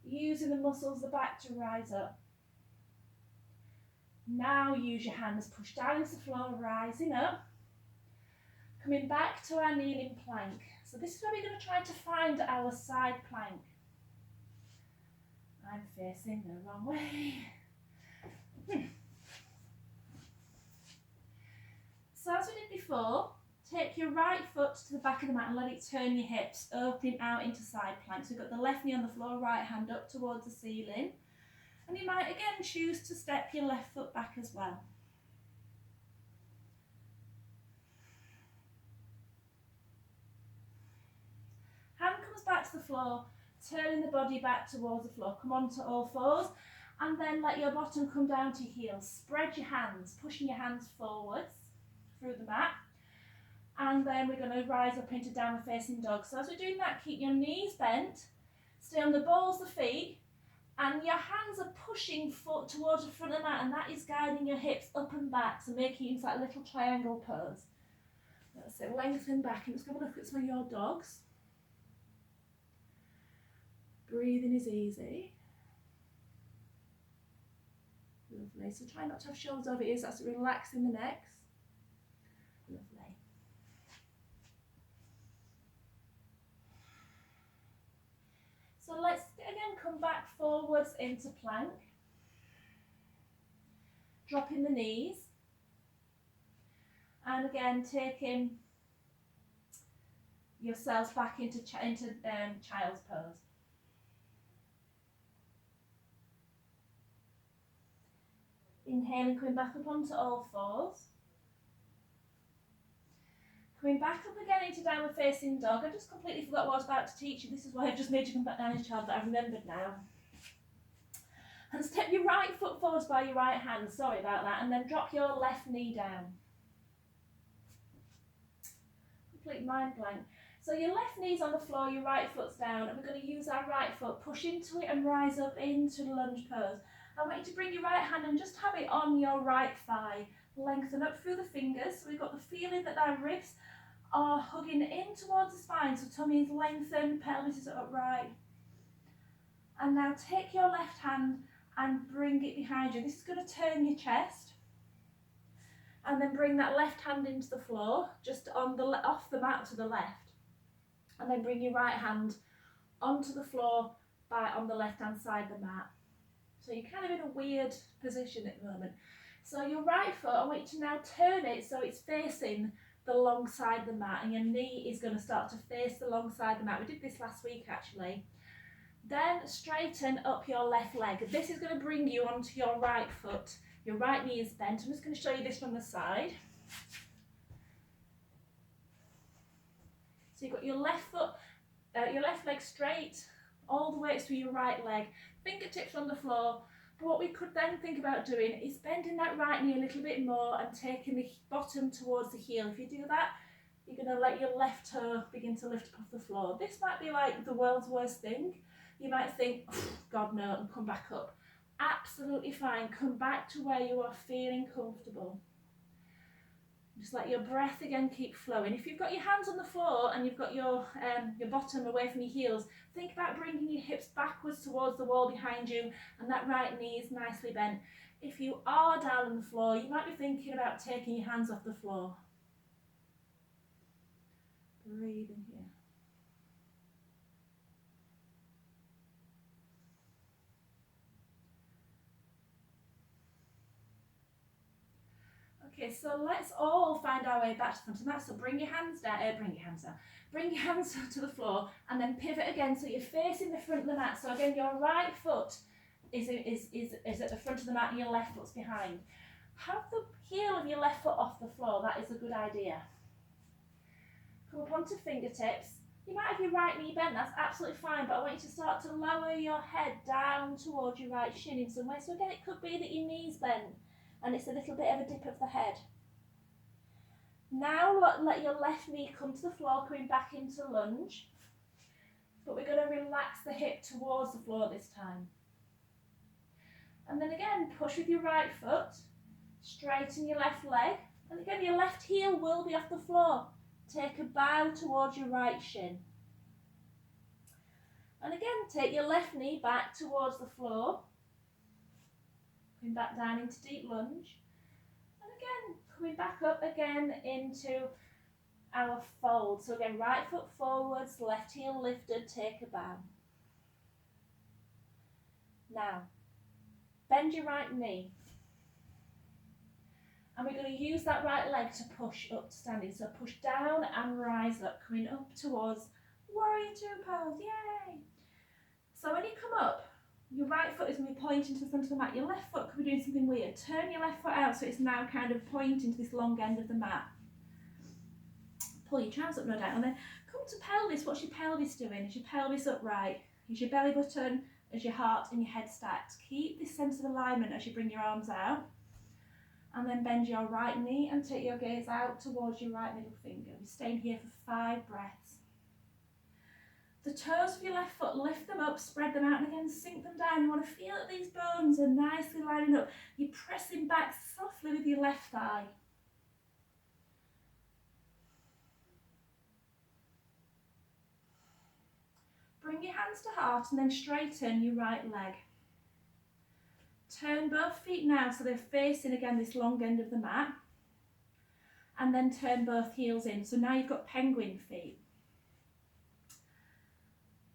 using the muscles of the back to rise up. Now use your hands, push down into the floor, rising up. Coming back to our kneeling plank. So this is where we're going to try to find our side plank. I'm facing the wrong way. So as we did before, take your right foot to the back of the mat and let it turn your hips, opening out into side plank. So we've got the left knee on the floor, right hand up towards the ceiling. And you might again choose to step your left foot back as well. Hand comes back to the floor, turning the body back towards the floor. Come on to all fours and then let your bottom come down to your heels. Spread your hands, pushing your hands forwards through the mat. And then we're going to rise up into downward facing dog. So as we're doing that, keep your knees bent, stay on the balls of the feet, and your hands are pushing foot towards the front of the mat, and that is guiding your hips up and back, so making it into that little triangle pose. That's it, lengthen back, and let's have a look at some of your dogs. Breathing is easy. Lovely. So try not to have shoulders over ears. That's relaxing the necks. Lovely. So let's again come back forwards into plank. Dropping the knees. And again taking yourselves back into child's pose. Inhaling, coming back up onto all fours. Coming back up again into downward facing dog. I just completely forgot what I was about to teach you. This is why I've just made you come back down as child, but I've remembered now. And step your right foot forwards by your right hand. Sorry about that. And then drop your left knee down. Complete mind blank. So your left knee's on the floor, your right foot's down, and we're going to use our right foot, push into it and rise up into the lunge pose. I want you to bring your right hand and just have it on your right thigh. Lengthen up through the fingers. So we've got the feeling that our ribs are hugging in towards the spine. So tummy is lengthened, pelvis is upright. And now take your left hand and bring it behind you. This is going to turn your chest. And then bring that left hand into the floor, just on the off the mat to the left. And then bring your right hand onto the floor on the left hand side of the mat. So you're kind of in a weird position at the moment. So your right foot, I want you to now turn it so it's facing the long side of the mat, and your knee is going to start to face the long side of the mat. We did this last week actually. Then straighten up your left leg. This is going to bring you onto your right foot. Your right knee is bent. I'm just going to show you this from the side. So you've got your left foot, your left leg straight all the way through your right leg. Fingertips on the floor. But what we could then think about doing is bending that right knee a little bit more and taking the bottom towards the heel. If you do that, you're going to let your left toe begin to lift up off the floor. This might be like the world's worst thing. You might think, oh, God no, and come back up. Absolutely fine. Come back to where you are feeling comfortable. Just let your breath again keep flowing. If you've got your hands on the floor and you've got your bottom away from your heels, think about bringing your hips backwards towards the wall behind you, and that right knee is nicely bent. If you are down on the floor, you might be thinking about taking your hands off the floor. Breathe in here. Okay, so let's all find our way back to the front of the mat. So bring your hands down, Bring your hands to the floor and then pivot again so you're facing the front of the mat. So again, your right foot is at the front of the mat and your left foot's behind. Have the heel of your left foot off the floor, that is a good idea. Come up onto fingertips. You might have your right knee bent, that's absolutely fine, but I want you to start to lower your head down towards your right shin in some way. So again, it could be that your knee's bent and it's a little bit of a dip of the head. Now let your left knee come to the floor, coming back into lunge. But we're going to relax the hip towards the floor this time. And then again, push with your right foot, straighten your left leg. And again, your left heel will be off the floor. Take a bow towards your right shin. And again, take your left knee back towards the floor. Coming back down into deep lunge. And again, coming back up again into our fold. So again, right foot forwards, left heel lifted, take a bow. Now, bend your right knee. And we're going to use that right leg to push up to standing. So push down and rise up, coming up towards warrior two pose, yay! So when you come up, your right foot is going to be pointing to the front of the mat. Your left foot could be doing something weird. Turn your left foot out so it's now kind of pointing to this long end of the mat. Pull your trousers up, no doubt. And then come to pelvis. What's your pelvis doing? Is your pelvis upright? Is your belly button? Is your heart and your head stacked? Keep this sense of alignment as you bring your arms out. And then bend your right knee and take your gaze out towards your right middle finger. We're staying here for 5 breaths. The toes of your left foot, lift them up, spread them out, and again sink them down. You want to feel that these bones are nicely lining up. You're pressing back softly with your left thigh. Bring your hands to heart and then straighten your right leg. Turn both feet now so they're facing again this long end of the mat. And then turn both heels in. So now you've got penguin feet.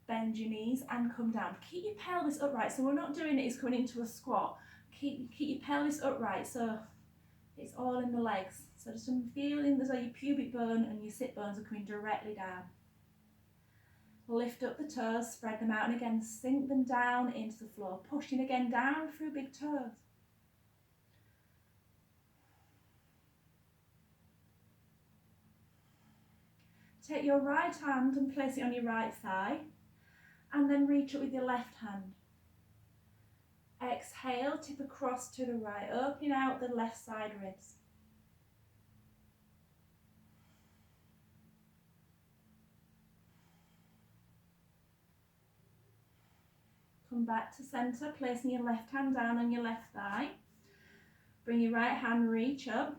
Bend your knees and come down. Keep your pelvis upright. So we're not doing it as coming into a squat. Keep your pelvis upright so it's all in the legs. So just feeling as though your pubic bone and your sit bones are coming directly down. Lift up the toes, spread them out, and again sink them down into the floor, pushing again down through big toes. Take your right hand and place it on your right thigh, and then reach up with your left hand. Exhale, tip across to the right, opening out the left side ribs. Come back to centre, placing your left hand down on your left thigh. Bring your right hand, reach up,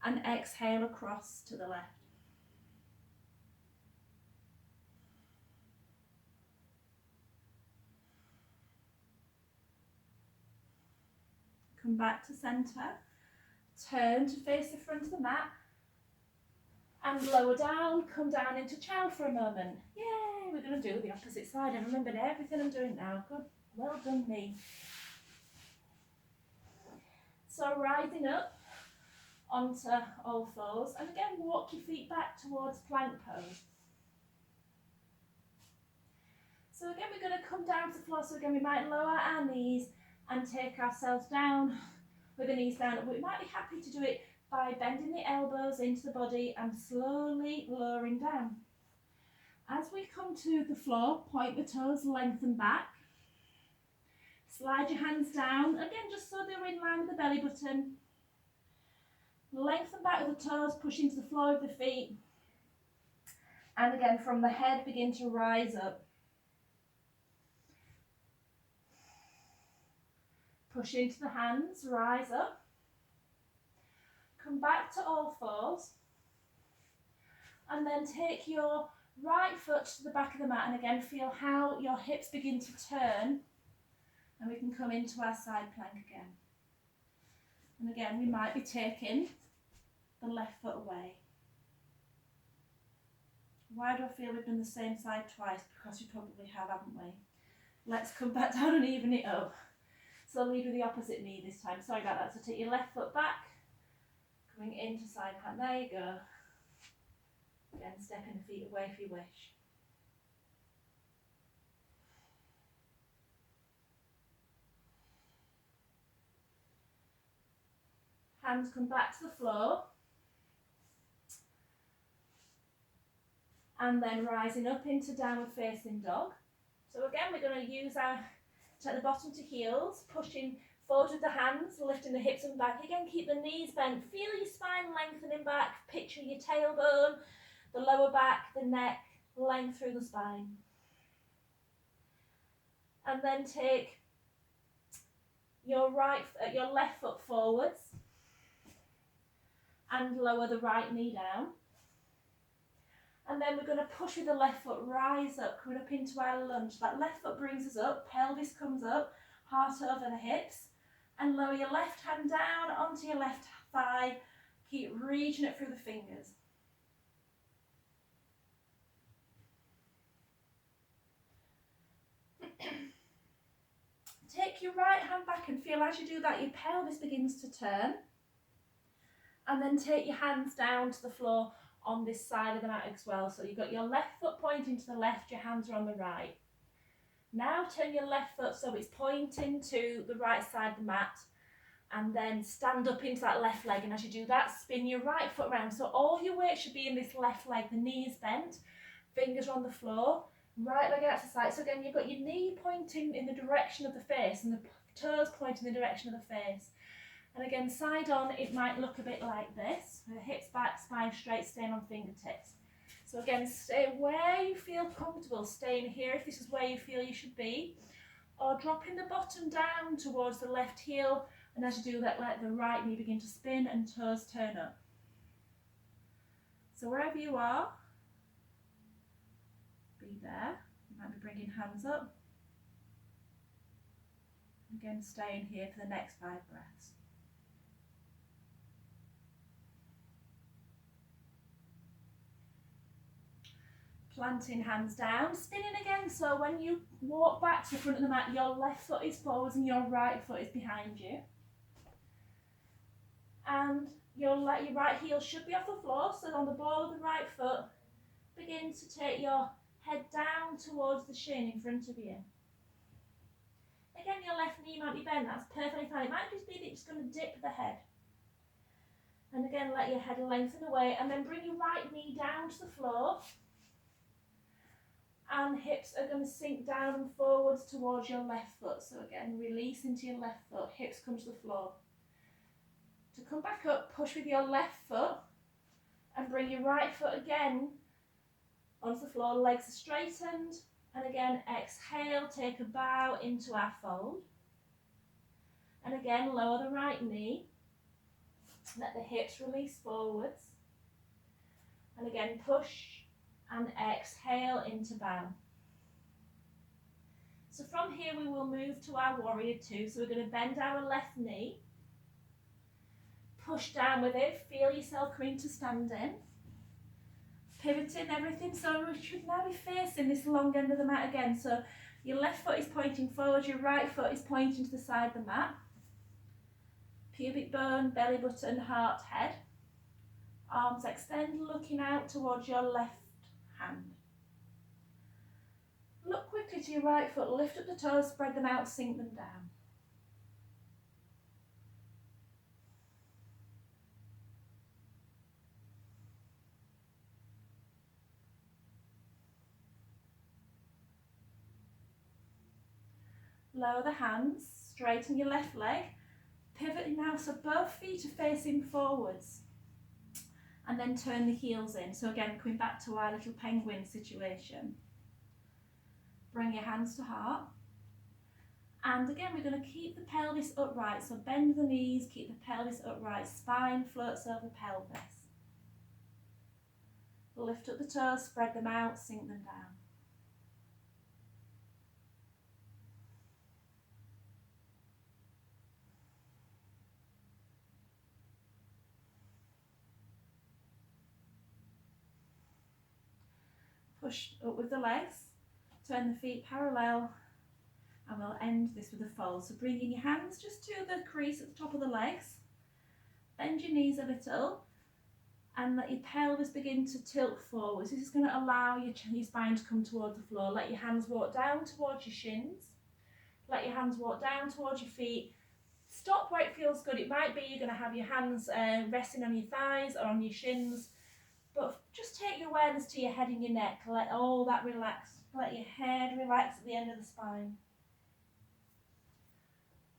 and exhale across to the left. Come back to centre, turn to face the front of the mat, and lower down, come down into child for a moment. Yay, we're going to do the opposite side. I've remembered everything I'm doing now. Good, well done me. So rising up onto all fours, and again walk your feet back towards plank pose. So again we're going to come down to the floor, so again we might lower our knees and take ourselves down with the knees down. We might be happy to do it by bending the elbows into the body and slowly lowering down. As we come to the floor, point the toes, lengthen back. Slide your hands down, again just so they're in line with the belly button. Lengthen back with the toes, push into the floor of the feet. And again from the head, begin to rise up. Push into the hands, rise up. come back to all fours, and then take your right foot to the back of the mat, and again feel how your hips begin to turn, and we can come into our side plank again. And again, we might be taking the left foot away. Why do I feel we've done the same side twice? Because we probably have, haven't we? Let's come back down and even it up. So lead with the opposite knee this time. Sorry about that. So take your left foot back, coming into side plank. There you go. Again, stepping the feet away if you wish. Hands come back to the floor. And then rising up into downward facing dog. So again, we're going to use our, take the bottom to heels, pushing forward with the hands, lifting the hips and back. Again, keep the knees bent. Feel your spine lengthening back. Picture your tailbone, the lower back, the neck, length through the spine. And then take your left foot forwards and lower the right knee down. And then we're going to push with the left foot, rise up, coming up into our lunge. That left foot brings us up, pelvis comes up, heart over the hips, and lower your left hand down onto your left thigh. Keep reaching it through the fingers. Take your right hand back and feel as you do that, your pelvis begins to turn. And then take your hands down to the floor on this side of the mat as well. So you've got your left foot pointing to the left, your hands are on the right. Now turn your left foot so it's pointing to the right side of the mat, and then stand up into that left leg, and as you do that, spin your right foot around. So all your weight should be in this left leg, the knees bent, fingers on the floor, right leg out to the side. So again, you've got your knee pointing in the direction of the face and the toes pointing in the direction of the face. And again, side on, it might look a bit like this. Hips back, spine straight, staying on fingertips. So again, stay where you feel comfortable, staying here if this is where you feel you should be. Or dropping the bottom down towards the left heel. And as you do that, let the right knee begin to spin and toes turn up. So wherever you are, be there. You might be bringing hands up. Again, staying here for the next 5 breaths. Planting hands down, spinning again, so when you walk back to the front of the mat, your left foot is forwards and your right foot is behind you. And your right heel should be off the floor, so on the ball of the right foot, begin to take your head down towards the shin in front of you. Again, your left knee might be bent, that's perfectly fine. It might just be that you're just going to dip the head. And again, let your head lengthen away, and then bring your right knee down to the floor. And hips are going to sink down and forwards towards your left foot. So again, release into your left foot, hips come to the floor. To come back up, push with your left foot and bring your right foot again onto the floor, legs are straightened. And again, exhale, take a bow into our fold. And again, lower the right knee. Let the hips release forwards. And again, push and exhale into bow. So from here we will move to our warrior 2. So we're going to bend our left knee, push down with it, feel yourself coming to standing, pivoting everything. So we should now be facing this long end of the mat again. So your left foot is pointing forward, your right foot is pointing to the side of the mat. Pubic bone, belly button, heart, head. Arms extend, looking out towards your left hand. Look quickly to your right foot, lift up the toes, spread them out, sink them down. Lower the hands, straighten your left leg, pivot now so both feet are facing forwards. And then turn the heels in. So again, coming back to our little penguin situation. Bring your hands to heart. And again, we're going to keep the pelvis upright. So bend the knees, keep the pelvis upright. Spine floats over pelvis. Lift up the toes, spread them out, sink them down. Push up with the legs, turn the feet parallel, and we'll end this with a fold. So bringing your hands just to the crease at the top of the legs, bend your knees a little, and let your pelvis begin to tilt forwards. This is going to allow your spine to come towards the floor. Let your hands walk down towards your shins. Let your hands walk down towards your feet. Stop where it feels good. It might be you're going to have your hands resting on your thighs or on your shins. But just take your awareness to your head and your neck. Let all that relax. Let your head relax at the end of the spine.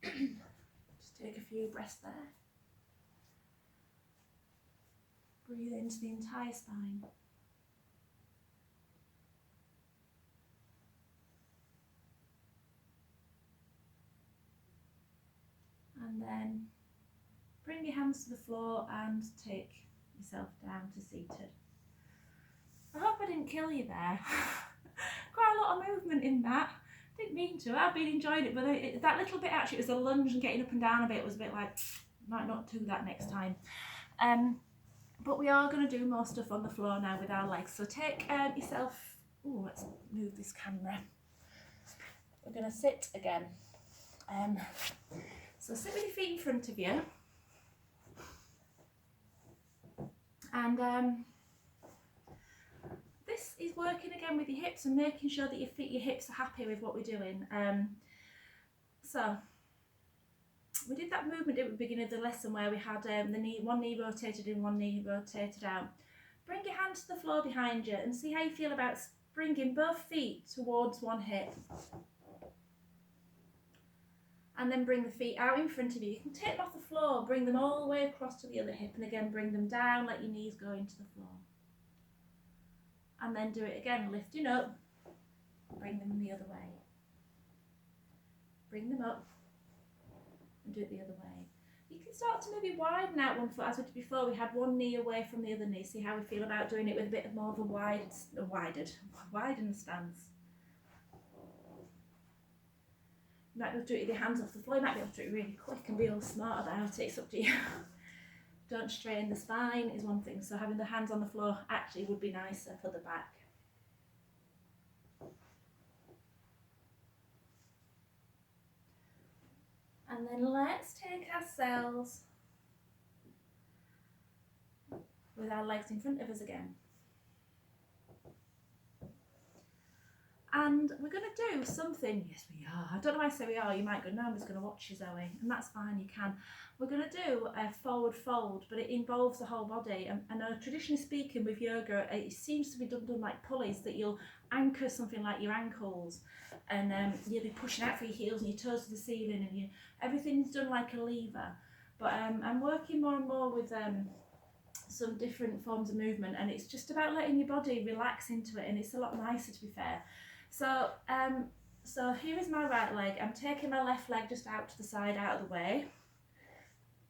Just take a few breaths there. Breathe into the entire spine. And then bring your hands to the floor and take yourself down to seated. I hope I didn't kill you there. Quite a lot of movement in that. Didn't mean to. I've been enjoying it, but that little bit actually, it was a lunge and getting up and down a bit was a bit like, might not do that next time. But we are going to do more stuff on the floor now with our legs. So take yourself, let's move this camera. We're going to sit again. So sit with your feet in front of you. And this is working again with your hips and making sure that your hips are happy with what we're doing. So we did that movement at the beginning of the lesson where we had one knee rotated in, one knee rotated out. Bring your hands to the floor behind you and see how you feel about bringing both feet towards one hip. And then bring the feet out in front of you. You can take them off the floor, bring them all the way across to the other hip, and again bring them down, let your knees go into the floor. And then do it again, lifting up, bring them the other way. Bring them up, and do it the other way. You can start to maybe widen out one foot, as we did before. We had one knee away from the other knee. See how we feel about doing it with a bit more of a widened stance. You might be able to do it with your hands off the floor. You might be able to do it really quick and be all smart about it. It's up to you. Don't strain the spine is one thing. So having the hands on the floor actually would be nicer for the back. And then let's take ourselves with our legs in front of us again. And we're going to do something, yes we are, I don't know why I say we are, you might go, no, I'm just going to watch you, Zoe, and that's fine, you can. We're going to do a forward fold, but it involves the whole body, and traditionally speaking with yoga, it seems to be done like pulleys, that you'll anchor something like your ankles, and you'll be pushing out for your heels and your toes to the ceiling, and everything's done like a lever. But I'm working more and more with some different forms of movement, and it's just about letting your body relax into it, and it's a lot nicer, to be fair. So so here is my right leg. I'm taking my left leg just out to the side, out of the way.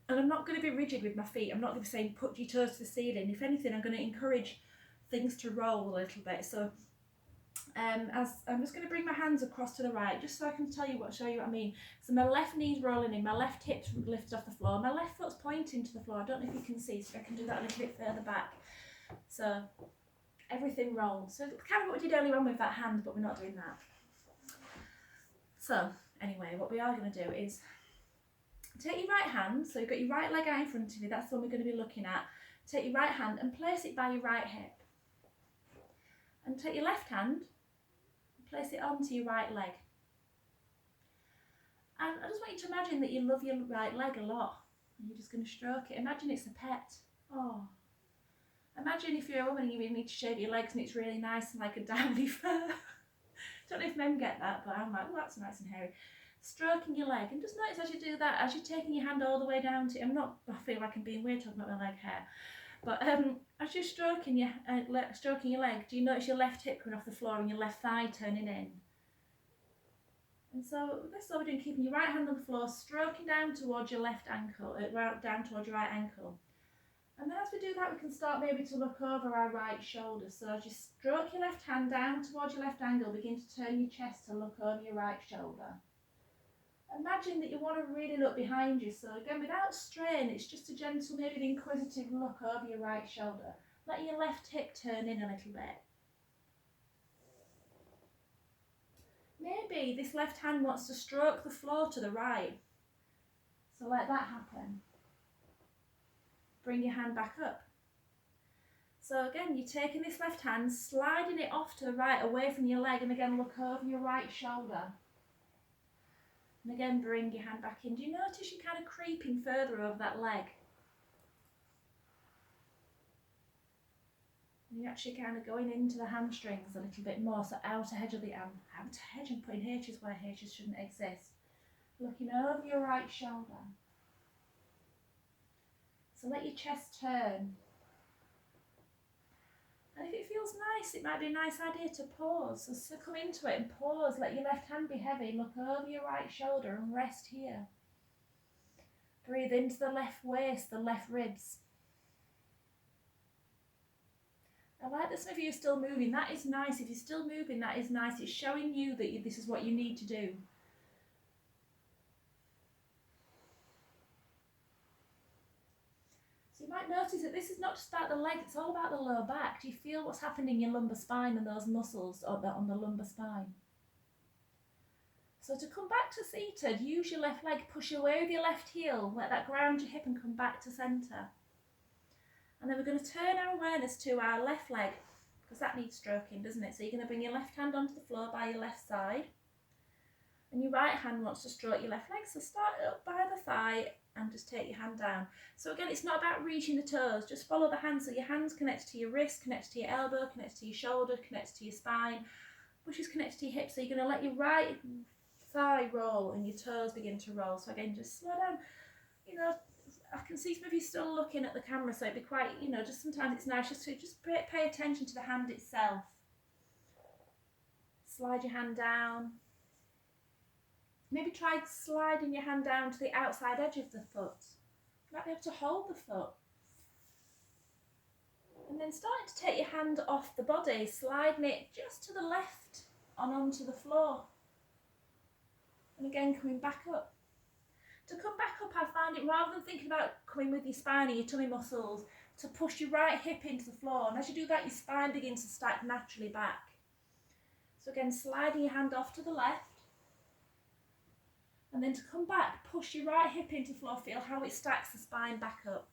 And I'm not going to be rigid with my feet. I'm not going to be saying put your toes to the ceiling. If anything, I'm going to encourage things to roll a little bit. So as I'm just going to bring my hands across to the right, just so I can show you what I mean. So my left knee's rolling in, my left hip's lifted off the floor, my left foot's pointing to the floor. I don't know if you can see, so I can do that a little bit further back. So everything rolls. So kind of what we did earlier on with that hand, but we're not doing that. So anyway, what we are going to do is take your right hand, so you've got your right leg out in front of you, that's the one we're going to be looking at. Take your right hand and place it by your right hip. And take your left hand and place it onto your right leg. And I just want you to imagine that you love your right leg a lot. And you're just going to stroke it. Imagine it's a pet. Oh. Imagine if you're a woman and you really need to shave your legs and it's really nice and like a downy fur. Don't know if men get that, but I'm like, oh, that's nice and hairy. Stroking your leg, and just notice as you do that, as you're taking your hand all the way down to it, I feel like I'm being weird talking about my leg hair, but as you're stroking your leg, do you notice your left hip coming off the floor and your left thigh turning in? And so this is what we're doing, keeping your right hand on the floor, stroking down towards your left ankle, down towards your right ankle. And then as we do that, we can start maybe to look over our right shoulder. So just stroke your left hand down towards your left ankle, begin to turn your chest to look over your right shoulder. Imagine that you want to really look behind you. So again, without strain, it's just a gentle, maybe an inquisitive look over your right shoulder. Let your left hip turn in a little bit. Maybe this left hand wants to stroke the floor to the right. So let that happen. Bring your hand back up. So again, you're taking this left hand, sliding it off to the right, away from your leg, and again, look over your right shoulder. And again, bring your hand back in. Do you notice you're kind of creeping further over that leg? And you're actually kind of going into the hamstrings a little bit more, so outer edge of the outer edge, and putting H's where H's shouldn't exist. Looking over your right shoulder. So let your chest turn. And if it feels nice, it might be a nice idea to pause. So come into it and pause. Let your left hand be heavy. Look over your right shoulder and rest here. Breathe into the left waist, the left ribs. I like that some of you are still moving. That is nice. If you're still moving, that is nice. It's showing you that this is what you need to do. So you might notice that this is not just about the legs, it's all about the lower back. Do you feel what's happening in your lumbar spine and those muscles on the lumbar spine? So to come back to seated, use your left leg, push away with your left heel, let that ground your hip and come back to centre. And then we're going to turn our awareness to our left leg, because that needs stroking, doesn't it? So you're going to bring your left hand onto the floor by your left side, and your right hand wants to stroke your left leg. So start up by the thigh and just take your hand down. So again, it's not about reaching the toes, just follow the hand. So your hand's connected to your wrist, connected to your elbow, connected to your shoulder, connected to your spine, which is connected to your hip. So you're going to let your right thigh roll and your toes begin to roll. So again, just slow down. You know, I can see some of you still looking at the camera, so it'd be quite, you know, just sometimes it's nice just to pay attention to the hand itself. Slide your hand down. Maybe try sliding your hand down to the outside edge of the foot. You might be able to hold the foot. And then starting to take your hand off the body, sliding it just to the left and onto the floor. And again, coming back up. To come back up, I found it, rather than thinking about coming with your spine and your tummy muscles, to push your right hip into the floor. And as you do that, your spine begins to stack naturally back. So again, sliding your hand off to the left. And then to come back, push your right hip into the floor, feel how it stacks the spine back up.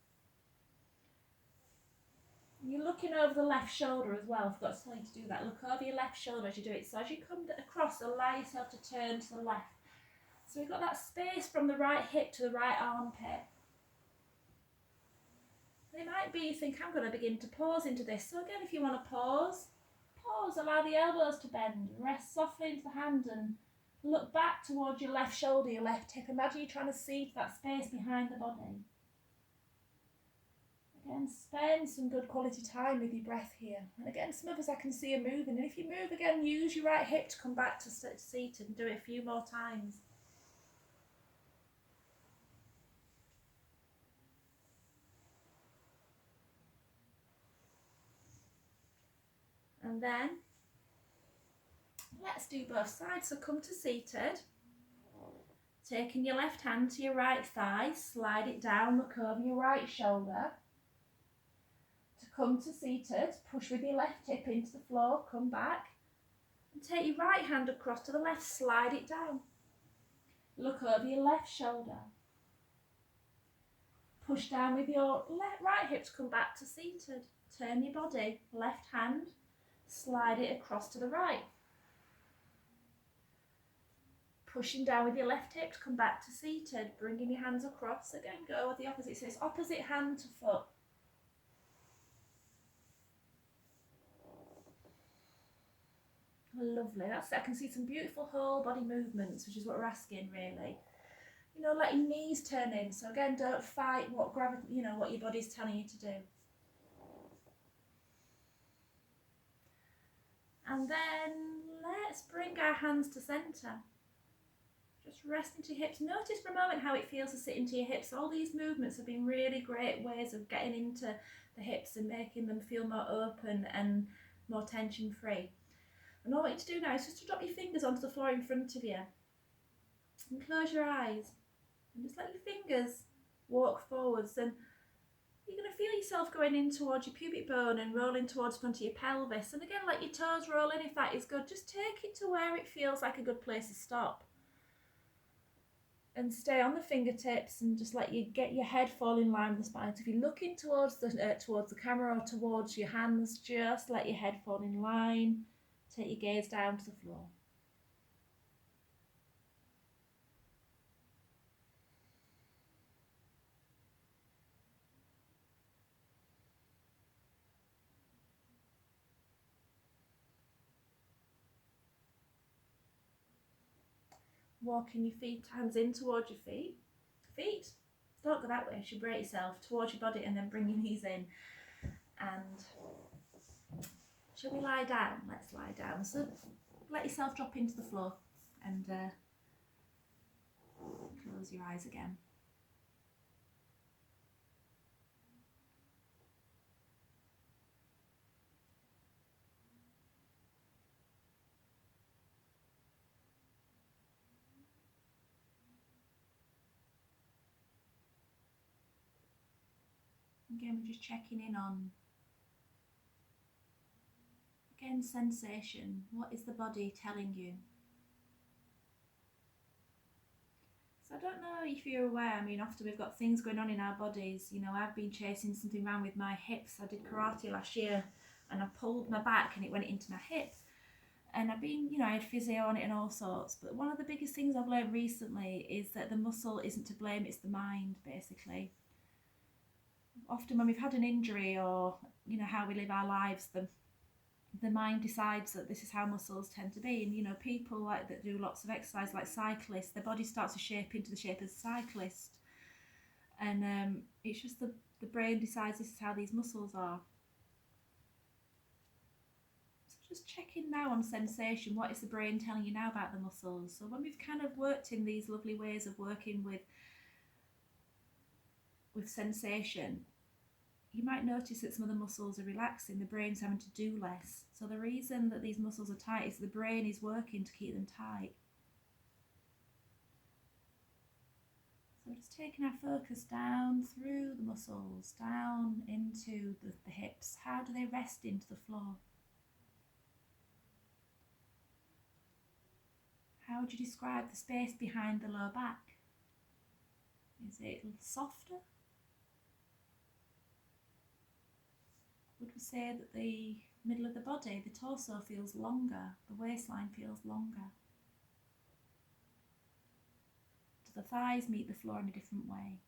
And you're looking over the left shoulder as well. I forgot to tell you to do that. Look over your left shoulder as you do it. So as you come across, allow yourself to turn to the left. So we've got that space from the right hip to the right armpit. And it might be you think, I'm going to begin to pause into this. So again, if you want to pause, allow the elbows to bend, rest softly into the hand and look back towards your left shoulder, your left hip. Imagine you're trying to see that space behind the body. Again, spend some good quality time with your breath here. And again, some of us I can see are moving. And if you move again, use your right hip to come back to seated and do it a few more times. And then let's do both sides. So come to seated, taking your left hand to your right thigh, slide it down, look over your right shoulder. To come to seated, push with your left hip into the floor, come back, and take your right hand across to the left, slide it down. Look over your left shoulder. Push down with your right hip to come back to seated. Turn your body, left hand, slide it across to the right. Pushing down with your left hip to come back to seated, bringing your hands across. Again, go with the opposite, so it's opposite hand to foot. Lovely, that's it. I can see some beautiful whole body movements, which is what we're asking really. You know, let your knees turn in. So again, don't fight what what your body's telling you to do. And then let's bring our hands to centre. Just rest into your hips. Notice for a moment how it feels to sit into your hips. All these movements have been really great ways of getting into the hips and making them feel more open and more tension free. And all I want you to do now is just to drop your fingers onto the floor in front of you and close your eyes and just let your fingers walk forwards, and you're going to feel yourself going in towards your pubic bone and rolling towards front of your pelvis. And again, let your toes roll in if that is good. Just take it to where it feels like a good place to stop. And stay on the fingertips and just let you get your head fall in line with the spine. So if you're looking towards the camera or towards your hands, just let your head fall in line. Take your gaze down to the floor. Walking your feet, hands in towards your feet. Feet, don't go that way, you should break yourself towards your body and then bring your knees in. And shall we lie down? Let's lie down. So let yourself drop into the floor and close your eyes again. Again, we're just checking in on, again, sensation. What is the body telling you? So I don't know if you're aware, I mean, often we've got things going on in our bodies. You know, I've been chasing something around with my hips. I did karate last year and I pulled my back and it went into my hip. And I've been, you know, I had physio on it and all sorts. But one of the biggest things I've learned recently is that the muscle isn't to blame, it's the mind, basically. Often when we've had an injury or, you know, how we live our lives, the mind decides that this is how muscles tend to be. And, you know, people like that do lots of exercise, like cyclists, their body starts to shape into the shape of a cyclist. And it's just the brain decides this is how these muscles are. So just check in now on sensation. What is the brain telling you now about the muscles? So when we've kind of worked in these lovely ways of working with sensation, you might notice that some of the muscles are relaxing, the brain's having to do less. So the reason that these muscles are tight is the brain is working to keep them tight. So we're just taking our focus down through the muscles, down into the hips. How do they rest into the floor? How would you describe the space behind the lower back? Is it softer? Would we say that the middle of the body, the torso, feels longer, the waistline feels longer? Do the thighs meet the floor in a different way?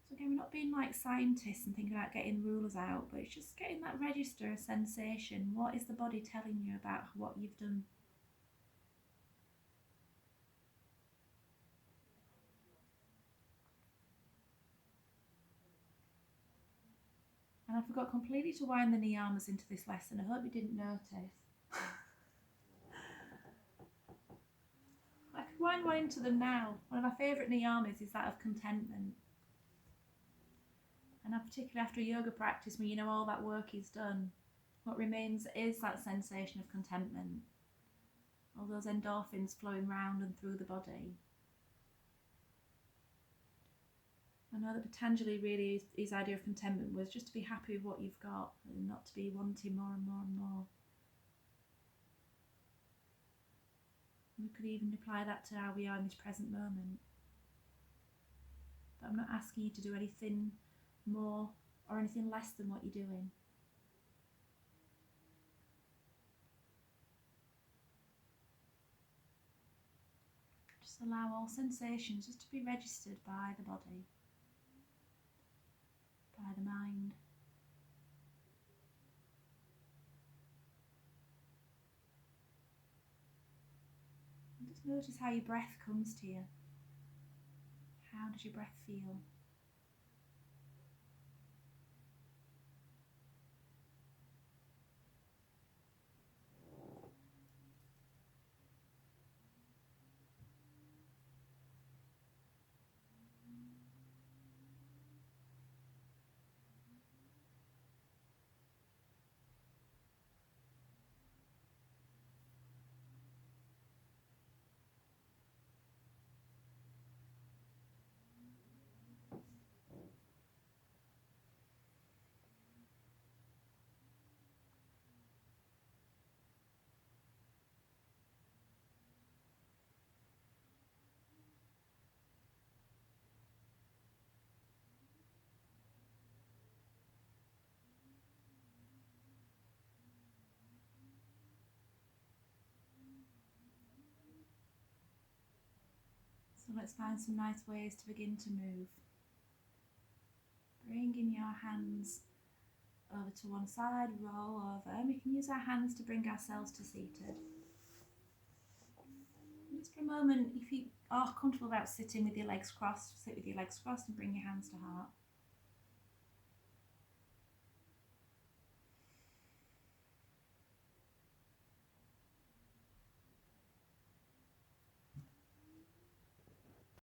So again, we're not being like scientists and thinking about getting rulers out, but it's just getting that register of sensation. What is the body telling you about what you've done? And I forgot completely to wind the Niyamas into this lesson. I hope you didn't notice. I could wind one into them now. One of my favourite Niyamas is that of contentment. And particularly after a yoga practice, when you know all that work is done, what remains is that sensation of contentment. All those endorphins flowing round and through the body. I know that Patanjali really, his idea of contentment was just to be happy with what you've got and not to be wanting more and more and more. We could even apply that to how we are in this present moment. But I'm not asking you to do anything more or anything less than what you're doing. Just allow all sensations just to be registered by the body, by the mind. And just notice how your breath comes to you. How does your breath feel? So let's find some nice ways to begin to move. Bringing your hands over to one side, roll over. And we can use our hands to bring ourselves to seated. Just for a moment, if you are comfortable about sitting with your legs crossed, sit with your legs crossed and bring your hands to heart.